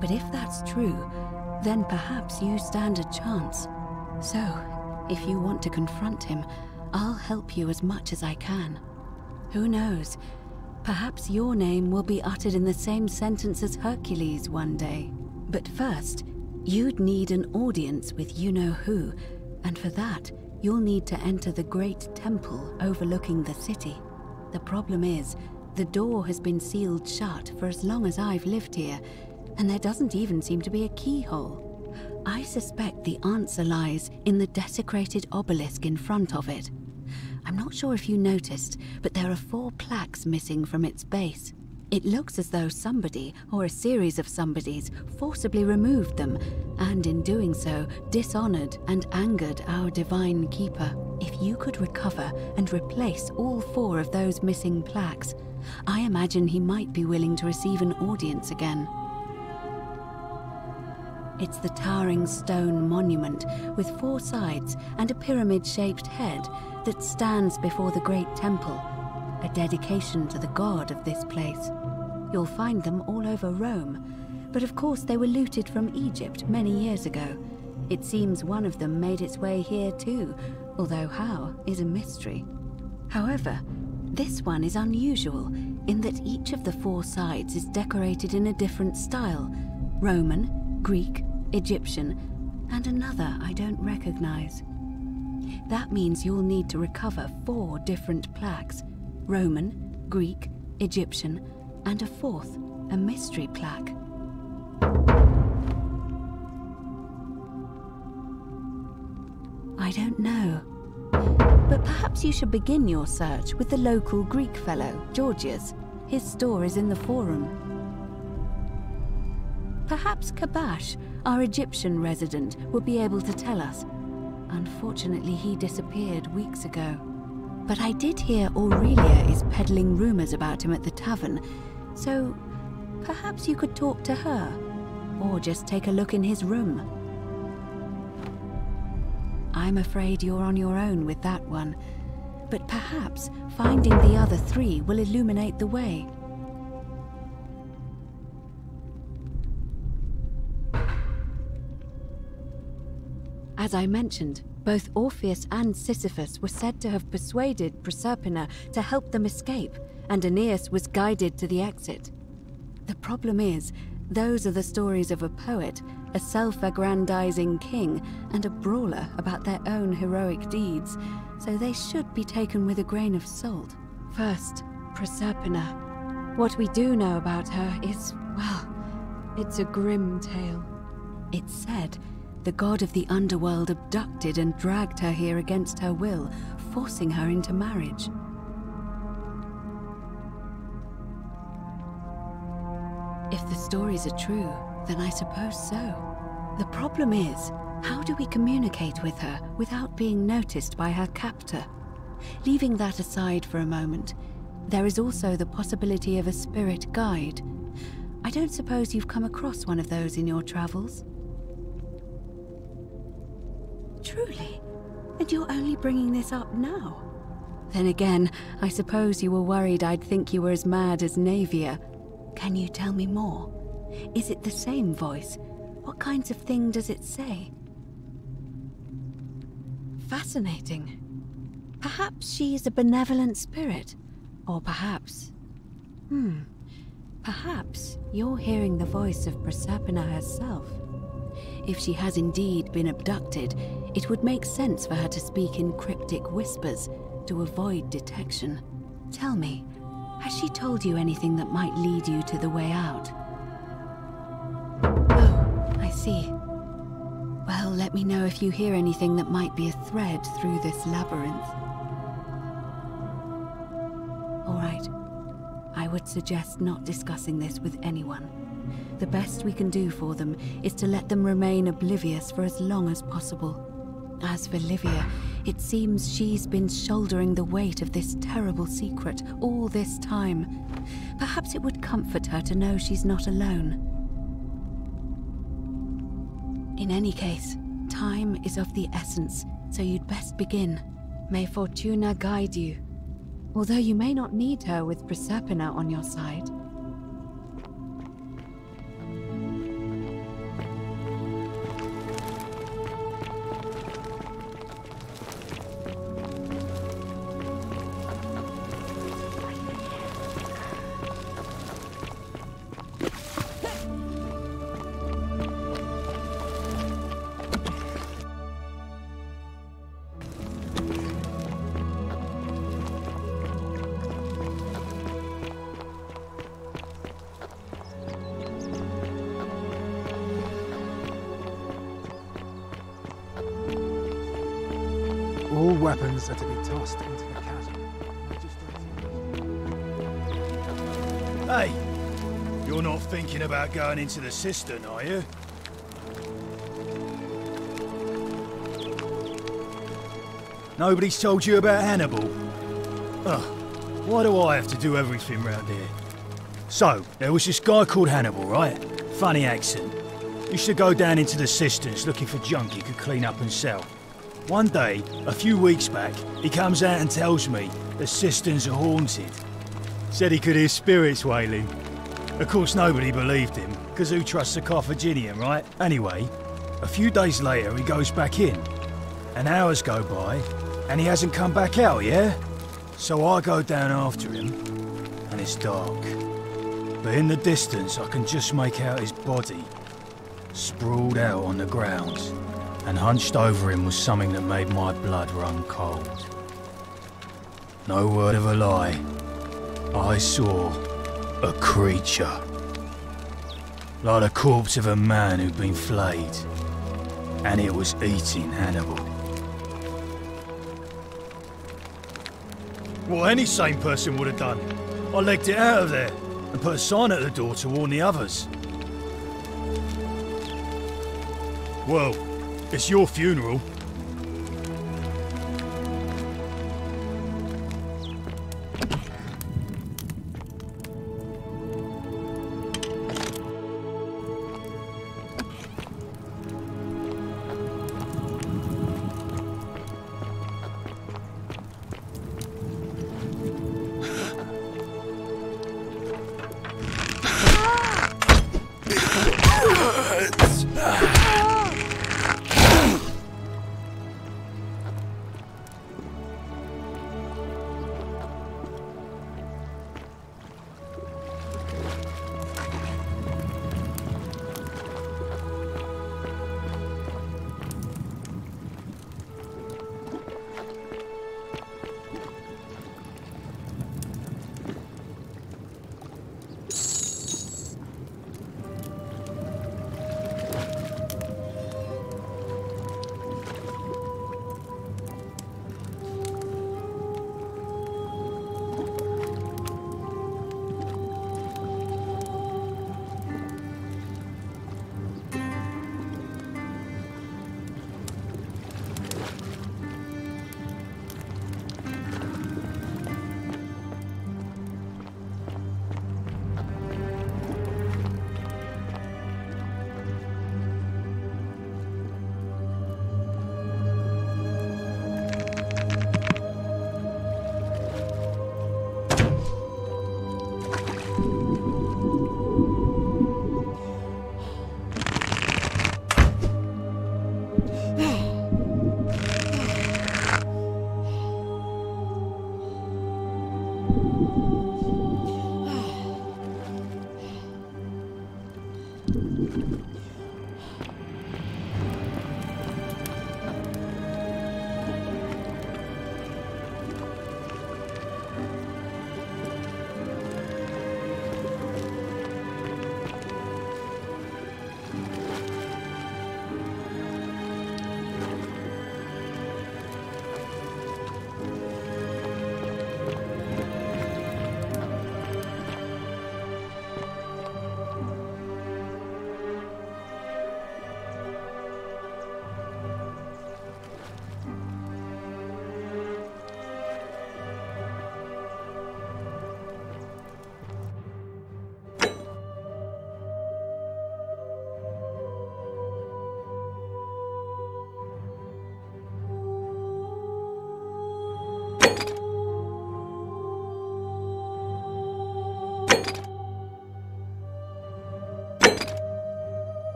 but if that's true, then perhaps you stand a chance. So, if you want to confront him, I'll help you as much as I can. Who knows? Perhaps your name will be uttered in the same sentence as Hercules one day. But first, you'd need an audience with you-know-who, and for that, you'll need to enter the great temple overlooking the city. The problem is, the door has been sealed shut for as long as I've lived here, and there doesn't even seem to be a keyhole. I suspect the answer lies in the desecrated obelisk in front of it. I'm not sure if you noticed, but there are 4 plaques missing from its base. It looks as though somebody, or a series of somebodies, forcibly removed them, and in doing so, dishonored and angered our divine keeper. If you could recover and replace all 4 of those missing plaques, I imagine he might be willing to receive an audience again. It's the towering stone monument with 4 sides and a pyramid-shaped head that stands before the great temple, a dedication to the god of this place. You'll find them all over Rome, but of course they were looted from Egypt many years ago. It seems one of them made its way here too, although how is a mystery. However, This one is unusual in that each of the 4 sides is decorated in a different style: Roman, Greek, Egyptian, and another I don't recognize. That means you'll need to recover 4 different plaques: Roman, Greek, Egyptian, and a 4th, a mystery plaque. I don't know. But perhaps you should begin your search with the local Greek fellow, Georgius. His store is in the forum. Perhaps Kabash, our Egyptian resident, will be able to tell us. Unfortunately, he disappeared weeks ago. But I did hear Aurelia is peddling rumors about him at the tavern, so perhaps you could talk to her, or just take a look in his room. I'm afraid you're on your own with that one, but perhaps finding the other 3 will illuminate the way. As I mentioned, both Orpheus and Sisyphus were said to have persuaded Proserpina to help them escape, and Aeneas was guided to the exit. The problem is, those are the stories of a poet, a self-aggrandizing king, and a brawler about their own heroic deeds, so they should be taken with a grain of salt. First, Proserpina. What we do know about her is, well, it's a grim tale. It's said the god of the underworld abducted and dragged her here against her will, forcing her into marriage. If the stories are true, then I suppose so. The problem is, how do we communicate with her without being noticed by her captor? Leaving that aside for a moment, there is also the possibility of a spirit guide. I don't suppose you've come across one of those in your travels? Truly? And you're only bringing this up now? Then again, I suppose you were worried I'd think you were as mad as Navia. Can you tell me more? Is it the same voice? What kinds of thing does it say? Fascinating. Perhaps she's a benevolent spirit. Or perhaps... Perhaps you're hearing the voice of Proserpina herself. If she has indeed been abducted, it would make sense for her to speak in cryptic whispers to avoid detection. Tell me, has she told you anything that might lead you to the way out? Oh, I see. Well, let me know if you hear anything that might be a thread through this labyrinth. All right. I would suggest not discussing this with anyone. The best we can do for them is to let them remain oblivious for as long as possible. As for Livia, it seems she's been shouldering the weight of this terrible secret all this time. Perhaps it would comfort her to know she's not alone. In any case, time is of the essence, so you'd best begin. May Fortuna guide you. Although you may not need her with Proserpina on your side. All weapons are to be tossed into the chasm. Hey, you're not thinking about going into the cistern, are you? Nobody's told you about Hannibal? Ugh, why do I have to do everything round here? So, there was this guy called Hannibal, right? Funny accent. Used to go down into the cisterns looking for junk he could clean up and sell. One day, a few weeks back, he comes out and tells me the cisterns are haunted. Said he could hear spirits wailing. Of course, nobody believed him, because who trusts a Carthaginian, right? Anyway, a few days later, he goes back in. And hours go by, and he hasn't come back out, yeah? So I go down after him, and it's dark. But in the distance, I can just make out his body, sprawled out on the ground, and hunched over him was something that made my blood run cold. No word of a lie. I saw a creature. Like the corpse of a man who'd been flayed. And it was eating Hannibal. What any sane person would have done. I legged it out of there and put a sign at the door to warn the others. Well, it's your funeral.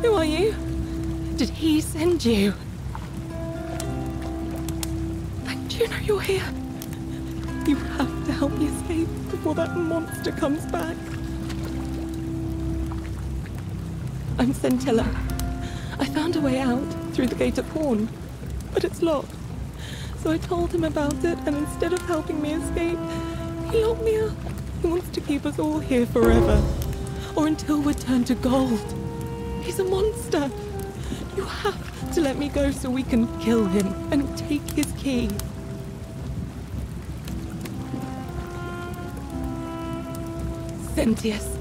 Who are you? Did he send you? Thank you, know you're here. You have to help me escape before that monster comes back. I'm Scintilla. I found a way out through the Gate of Horn, but it's locked. So I told him about it, and instead of helping me escape, he locked me up. He wants to keep us all here forever, or until we're turned to gold. He's a monster. You have to let me go so we can kill him and take his key. Sentius,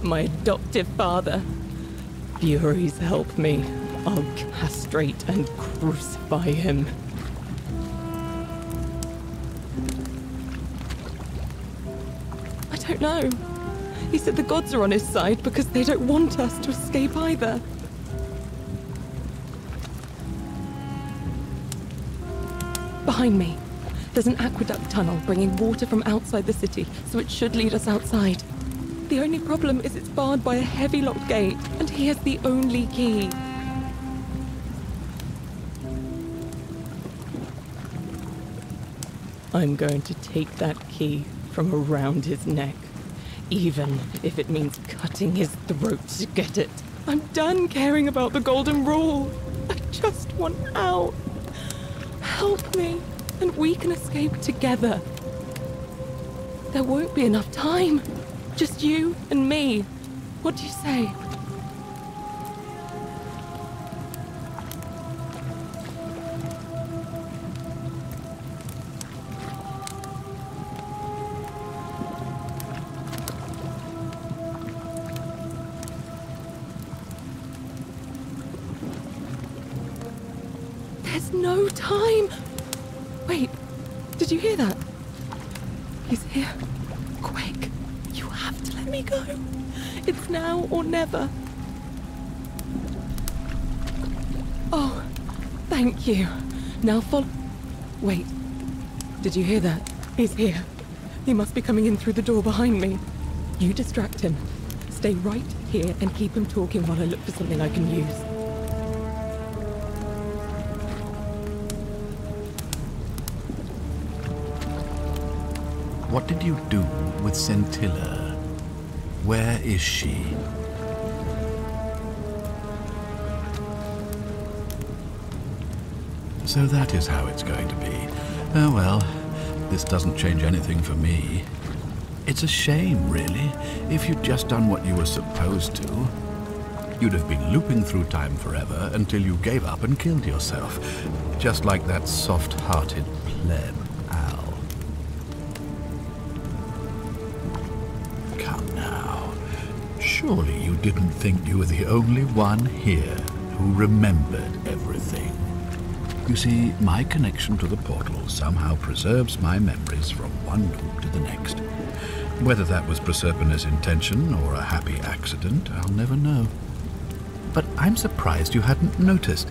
my adoptive father. Furies help me. I'll castrate and crucify him. I don't know. He said the gods are on his side because they don't want us to escape either. Behind me, there's an aqueduct tunnel bringing water from outside the city, so it should lead us outside. The only problem is it's barred by a heavy locked gate, and he has the only key. I'm going to take that key from around his neck, even if it means cutting his throat to get it. I'm done caring about the golden rule. I just want out. Help me, and we can escape together. There won't be enough time. Just you and me. What do you say? There's no time. Wait, did you hear that? He's here. Quick. You have to let me go. It's now or never. Oh, thank you. Now follow. Wait, did you hear that? He's here. He must be coming in through the door behind me. You distract him. Stay right here and keep him talking while I look for something I can use. What did you do with Scintilla? Where is she? So that is how it's going to be. Oh well, this doesn't change anything for me. It's a shame, really. If you'd just done what you were supposed to, you'd have been looping through time forever until you gave up and killed yourself. Just like that soft-hearted pleb. Surely you didn't think you were the only one here who remembered everything. You see, my connection to the portal somehow preserves my memories from one loop to the next. Whether that was Proserpina's intention or a happy accident, I'll never know. But I'm surprised you hadn't noticed.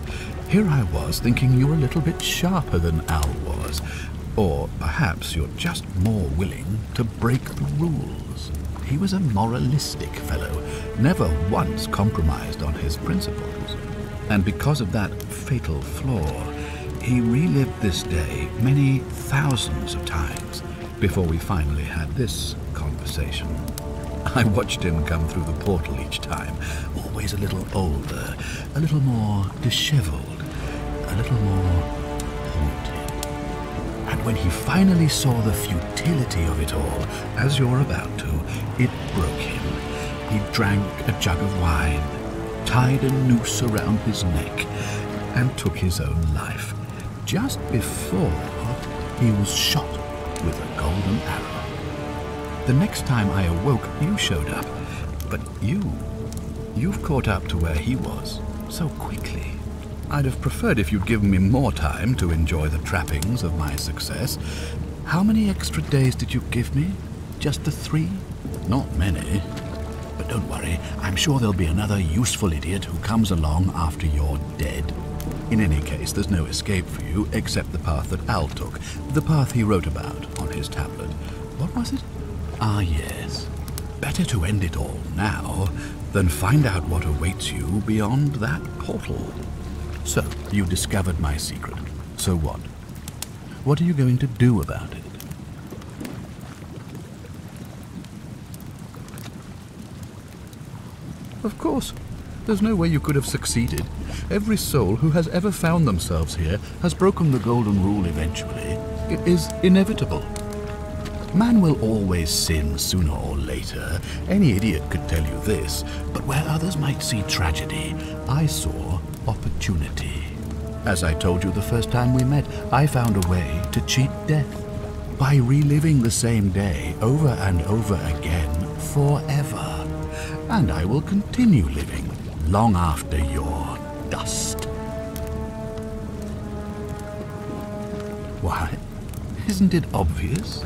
Here I was thinking you were a little bit sharper than Al was. Or perhaps you're just more willing to break the rules. He was a moralistic fellow, never once compromised on his principles. And because of that fatal flaw, he relived this day many thousands of times before we finally had this conversation. I watched him come through the portal each time, always a little older, a little more disheveled, a little more haunted. And when he finally saw the futility of it all, as you're about to, it broke him. He drank a jug of wine, tied a noose around his neck, and took his own life, just before he was shot with a golden arrow. The next time I awoke, you showed up, but you've caught up to where he was so quickly. I'd have preferred if you'd given me more time to enjoy the trappings of my success. How many extra days did you give me? Just the 3? Not many. But don't worry, I'm sure there'll be another useful idiot who comes along after you're dead. In any case, there's no escape for you except the path that Al took, the path he wrote about on his tablet. What was it? Ah, yes. Better to end it all now then find out what awaits you beyond that portal. So, you discovered my secret. So what? What are you going to do about it? Of course. There's no way you could have succeeded. Every soul who has ever found themselves here has broken the golden rule eventually. It is inevitable. Man will always sin sooner or later. Any idiot could tell you this. But where others might see tragedy, I saw opportunity. As I told you the first time we met, I found a way to cheat death. By reliving the same day over and over again forever. And I will continue living long after your dust. Why? Isn't it obvious?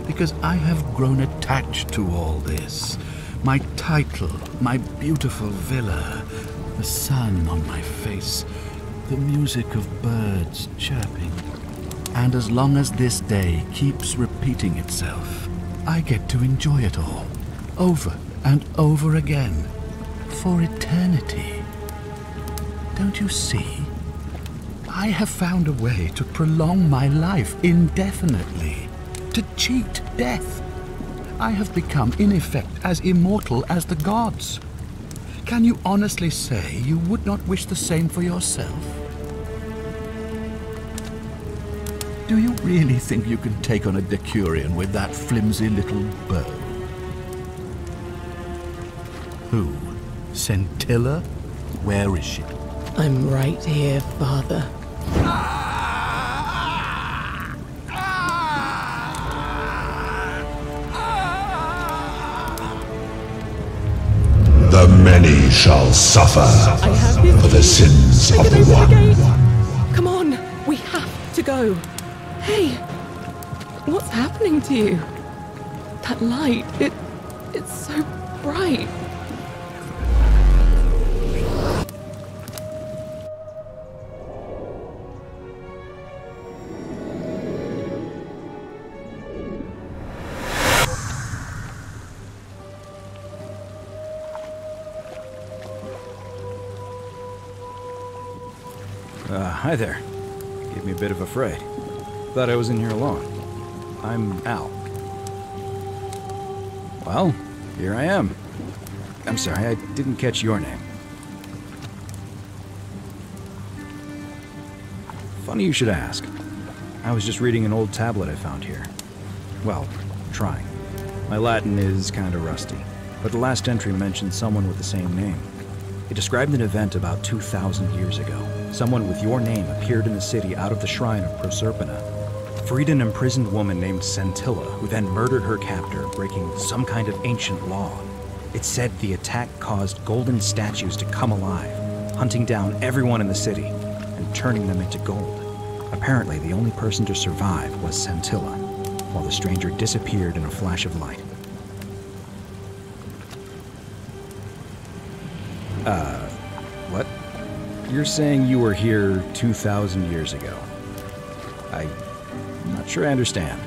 Because I have grown attached to all this. My title, my beautiful villa, the sun on my face, the music of birds chirping. And as long as this day keeps repeating itself, I get to enjoy it all, over and over again, for eternity. Don't you see? I have found a way to prolong my life indefinitely, to cheat death. I have become, in effect, as immortal as the gods. Can you honestly say you would not wish the same for yourself? Do you really think you can take on a Decurion with that flimsy little bow? Who? Scintilla? Where is she? I'm right here, Father. The many shall suffer for the sins of the one. Come on, we have to go. Hey, what's happening to you? That light, it's so bright. Hi there. Gave me a bit of a fright. Thought I was in here alone. I'm Al. Well, here I am. I'm sorry, I didn't catch your name. Funny you should ask. I was just reading an old tablet I found here. Well, trying. My Latin is kinda rusty, but the last entry mentioned someone with the same name. It described an event about 2,000 years ago. Someone with your name appeared in the city out of the shrine of Proserpina. Freed an imprisoned woman named Scintilla, who then murdered her captor, breaking some kind of ancient law. It said the attack caused golden statues to come alive, hunting down everyone in the city and turning them into gold. Apparently, the only person to survive was Scintilla, while the stranger disappeared in a flash of light. What? You're saying you were here 2,000 years ago? I'm not sure I understand.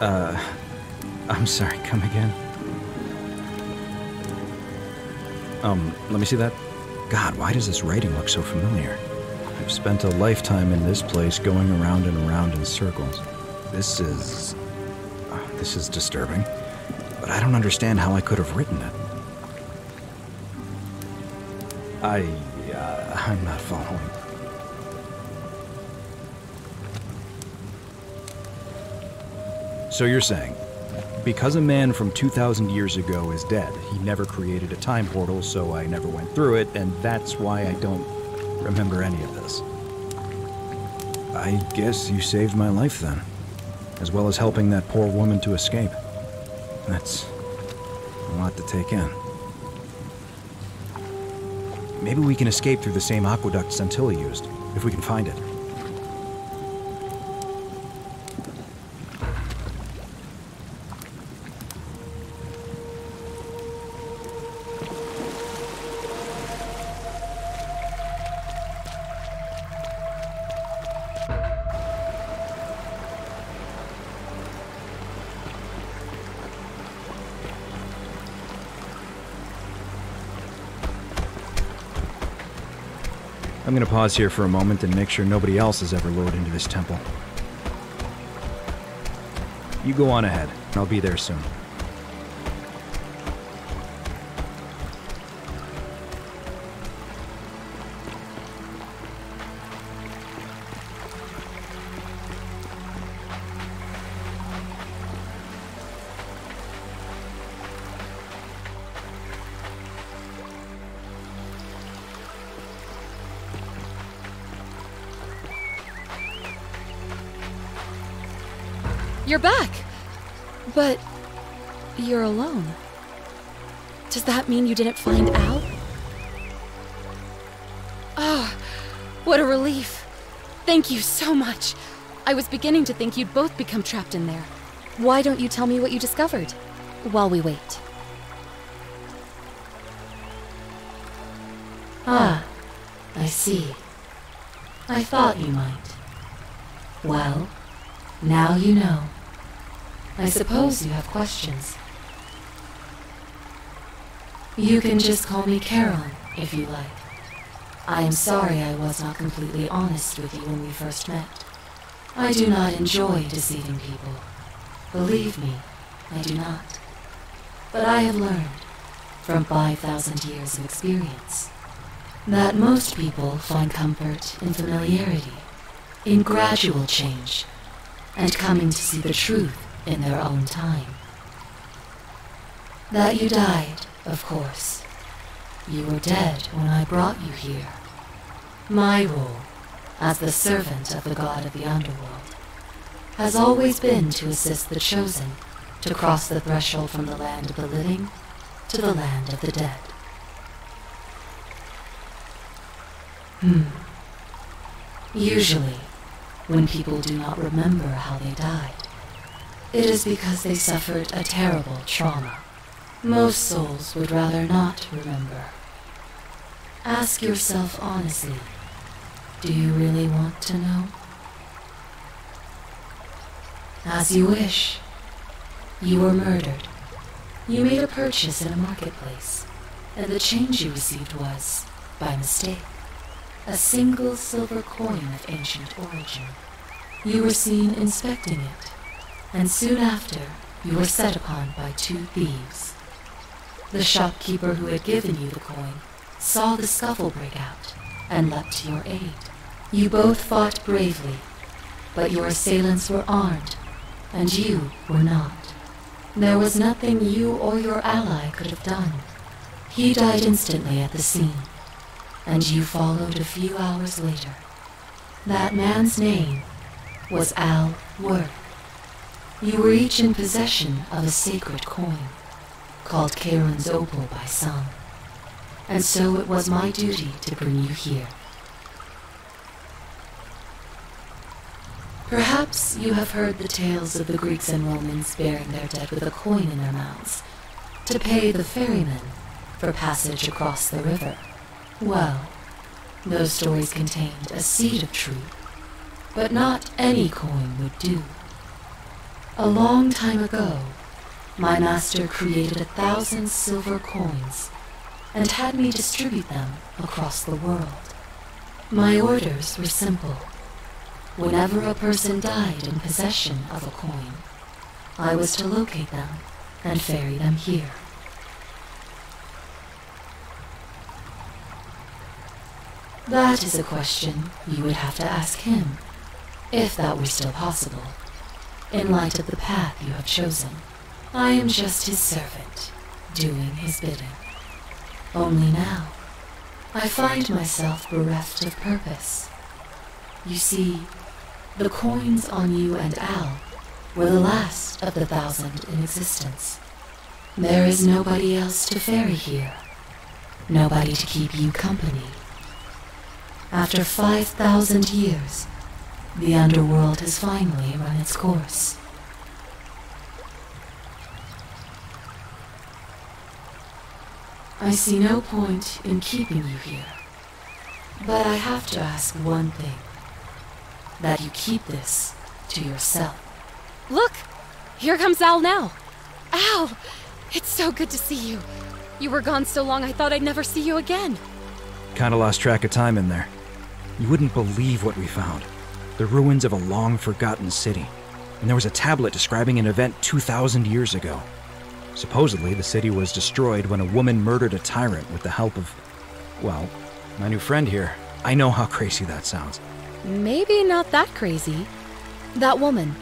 I'm sorry, come again? Let me see that. God, why does this writing look so familiar? I've spent a lifetime in this place going around and around in circles. This is disturbing. But I don't understand how I could have written it. I'm not following. So you're saying, because a man from 2,000 years ago is dead, he never created a time portal, so I never went through it, and that's why I don't remember any of this. I guess you saved my life then, as well as helping that poor woman to escape. That's a lot to take in. Maybe we can escape through the same aqueduct Scintilla used, if we can find it. I'm gonna pause here for a moment and make sure nobody else has ever lured into this temple. You go on ahead. I'll be there soon. You're back! But you're alone. Does that mean you didn't find Al? Oh, what a relief. Thank you so much. I was beginning to think you'd both become trapped in there. Why don't you tell me what you discovered while we wait? Ah, I see. I thought you might. Well, now you know. I suppose you have questions. You can just call me Carolyn, if you like. I am sorry I was not completely honest with you when we first met. I do not enjoy deceiving people. Believe me, I do not. But I have learned, from 5,000 years of experience, that most people find comfort in familiarity, in gradual change, and coming to see the truth in their own time. That you died, of course. You were dead when I brought you here. My role, as the servant of the god of the underworld, has always been to assist the chosen to cross the threshold from the land of the living to the land of the dead. Usually, when people do not remember how they died, it is because they suffered a terrible trauma. Most souls would rather not remember. Ask yourself honestly, do you really want to know? As you wish. You were murdered. You made a purchase in a marketplace, and the change you received was, by mistake, a single silver coin of ancient origin. You were seen inspecting it, and soon after, you were set upon by 2 thieves. The shopkeeper who had given you the coin saw the scuffle break out and leapt to your aid. You both fought bravely, but your assailants were armed, and you were not. There was nothing you or your ally could have done. He died instantly at the scene, and you followed a few hours later. That man's name was Al Worth. You were each in possession of a sacred coin, called Charon's Opal by some, and so it was my duty to bring you here. Perhaps you have heard the tales of the Greeks and Romans burying their dead with a coin in their mouths to pay the ferrymen for passage across the river. Well, those stories contained a seed of truth, but not any coin would do. A long time ago, my master created 1,000 silver coins and had me distribute them across the world. My orders were simple. Whenever a person died in possession of a coin, I was to locate them and ferry them here. That is a question you would have to ask him, if that were still possible, in light of the path you have chosen. I am just his servant, doing his bidding. Only now, I find myself bereft of purpose. You see, the coins on you and Al were the last of the 1,000 in existence. There is nobody else to ferry here, nobody to keep you company. After 5,000 years, the underworld has finally run its course. I see no point in keeping you here, but I have to ask one thing. That you keep this to yourself. Look! Here comes Al now! Al! It's so good to see you. You were gone so long I thought I'd never see you again. Kinda lost track of time in there. You wouldn't believe what we found. The ruins of a long-forgotten city. And there was a tablet describing an event 2,000 years ago. Supposedly, the city was destroyed when a woman murdered a tyrant with the help of, well, my new friend here. I know how crazy that sounds. Maybe not that crazy. That woman.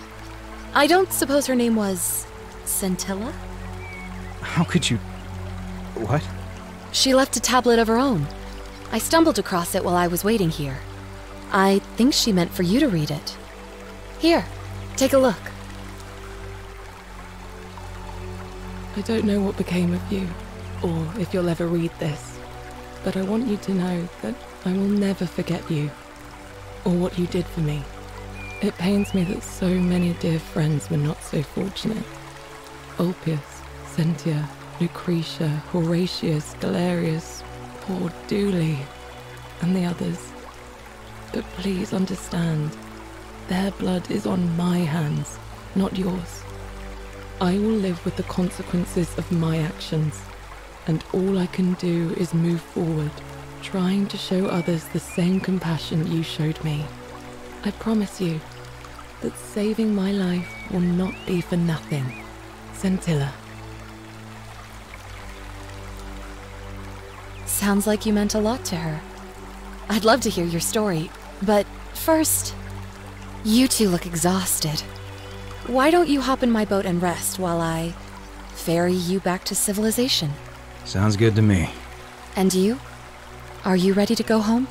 I don't suppose her name was... Scintilla? How could you... What? She left a tablet of her own. I stumbled across it while I was waiting here. I think she meant for you to read it. Here, take a look. I don't know what became of you, or if you'll ever read this, but I want you to know that I will never forget you, or what you did for me. It pains me that so many dear friends were not so fortunate. Ulpius, Sentia, Lucretia, Horatius, Galerius, poor Dooley, and the others. But please understand, their blood is on my hands, not yours. I will live with the consequences of my actions, and all I can do is move forward, trying to show others the same compassion you showed me. I promise you that saving my life will not be for nothing. Scintilla. Sounds like you meant a lot to her. I'd love to hear your story, but first, you two look exhausted. Why don't you hop in my boat and rest while I ferry you back to civilization? Sounds good to me. And you? Are you ready to go home?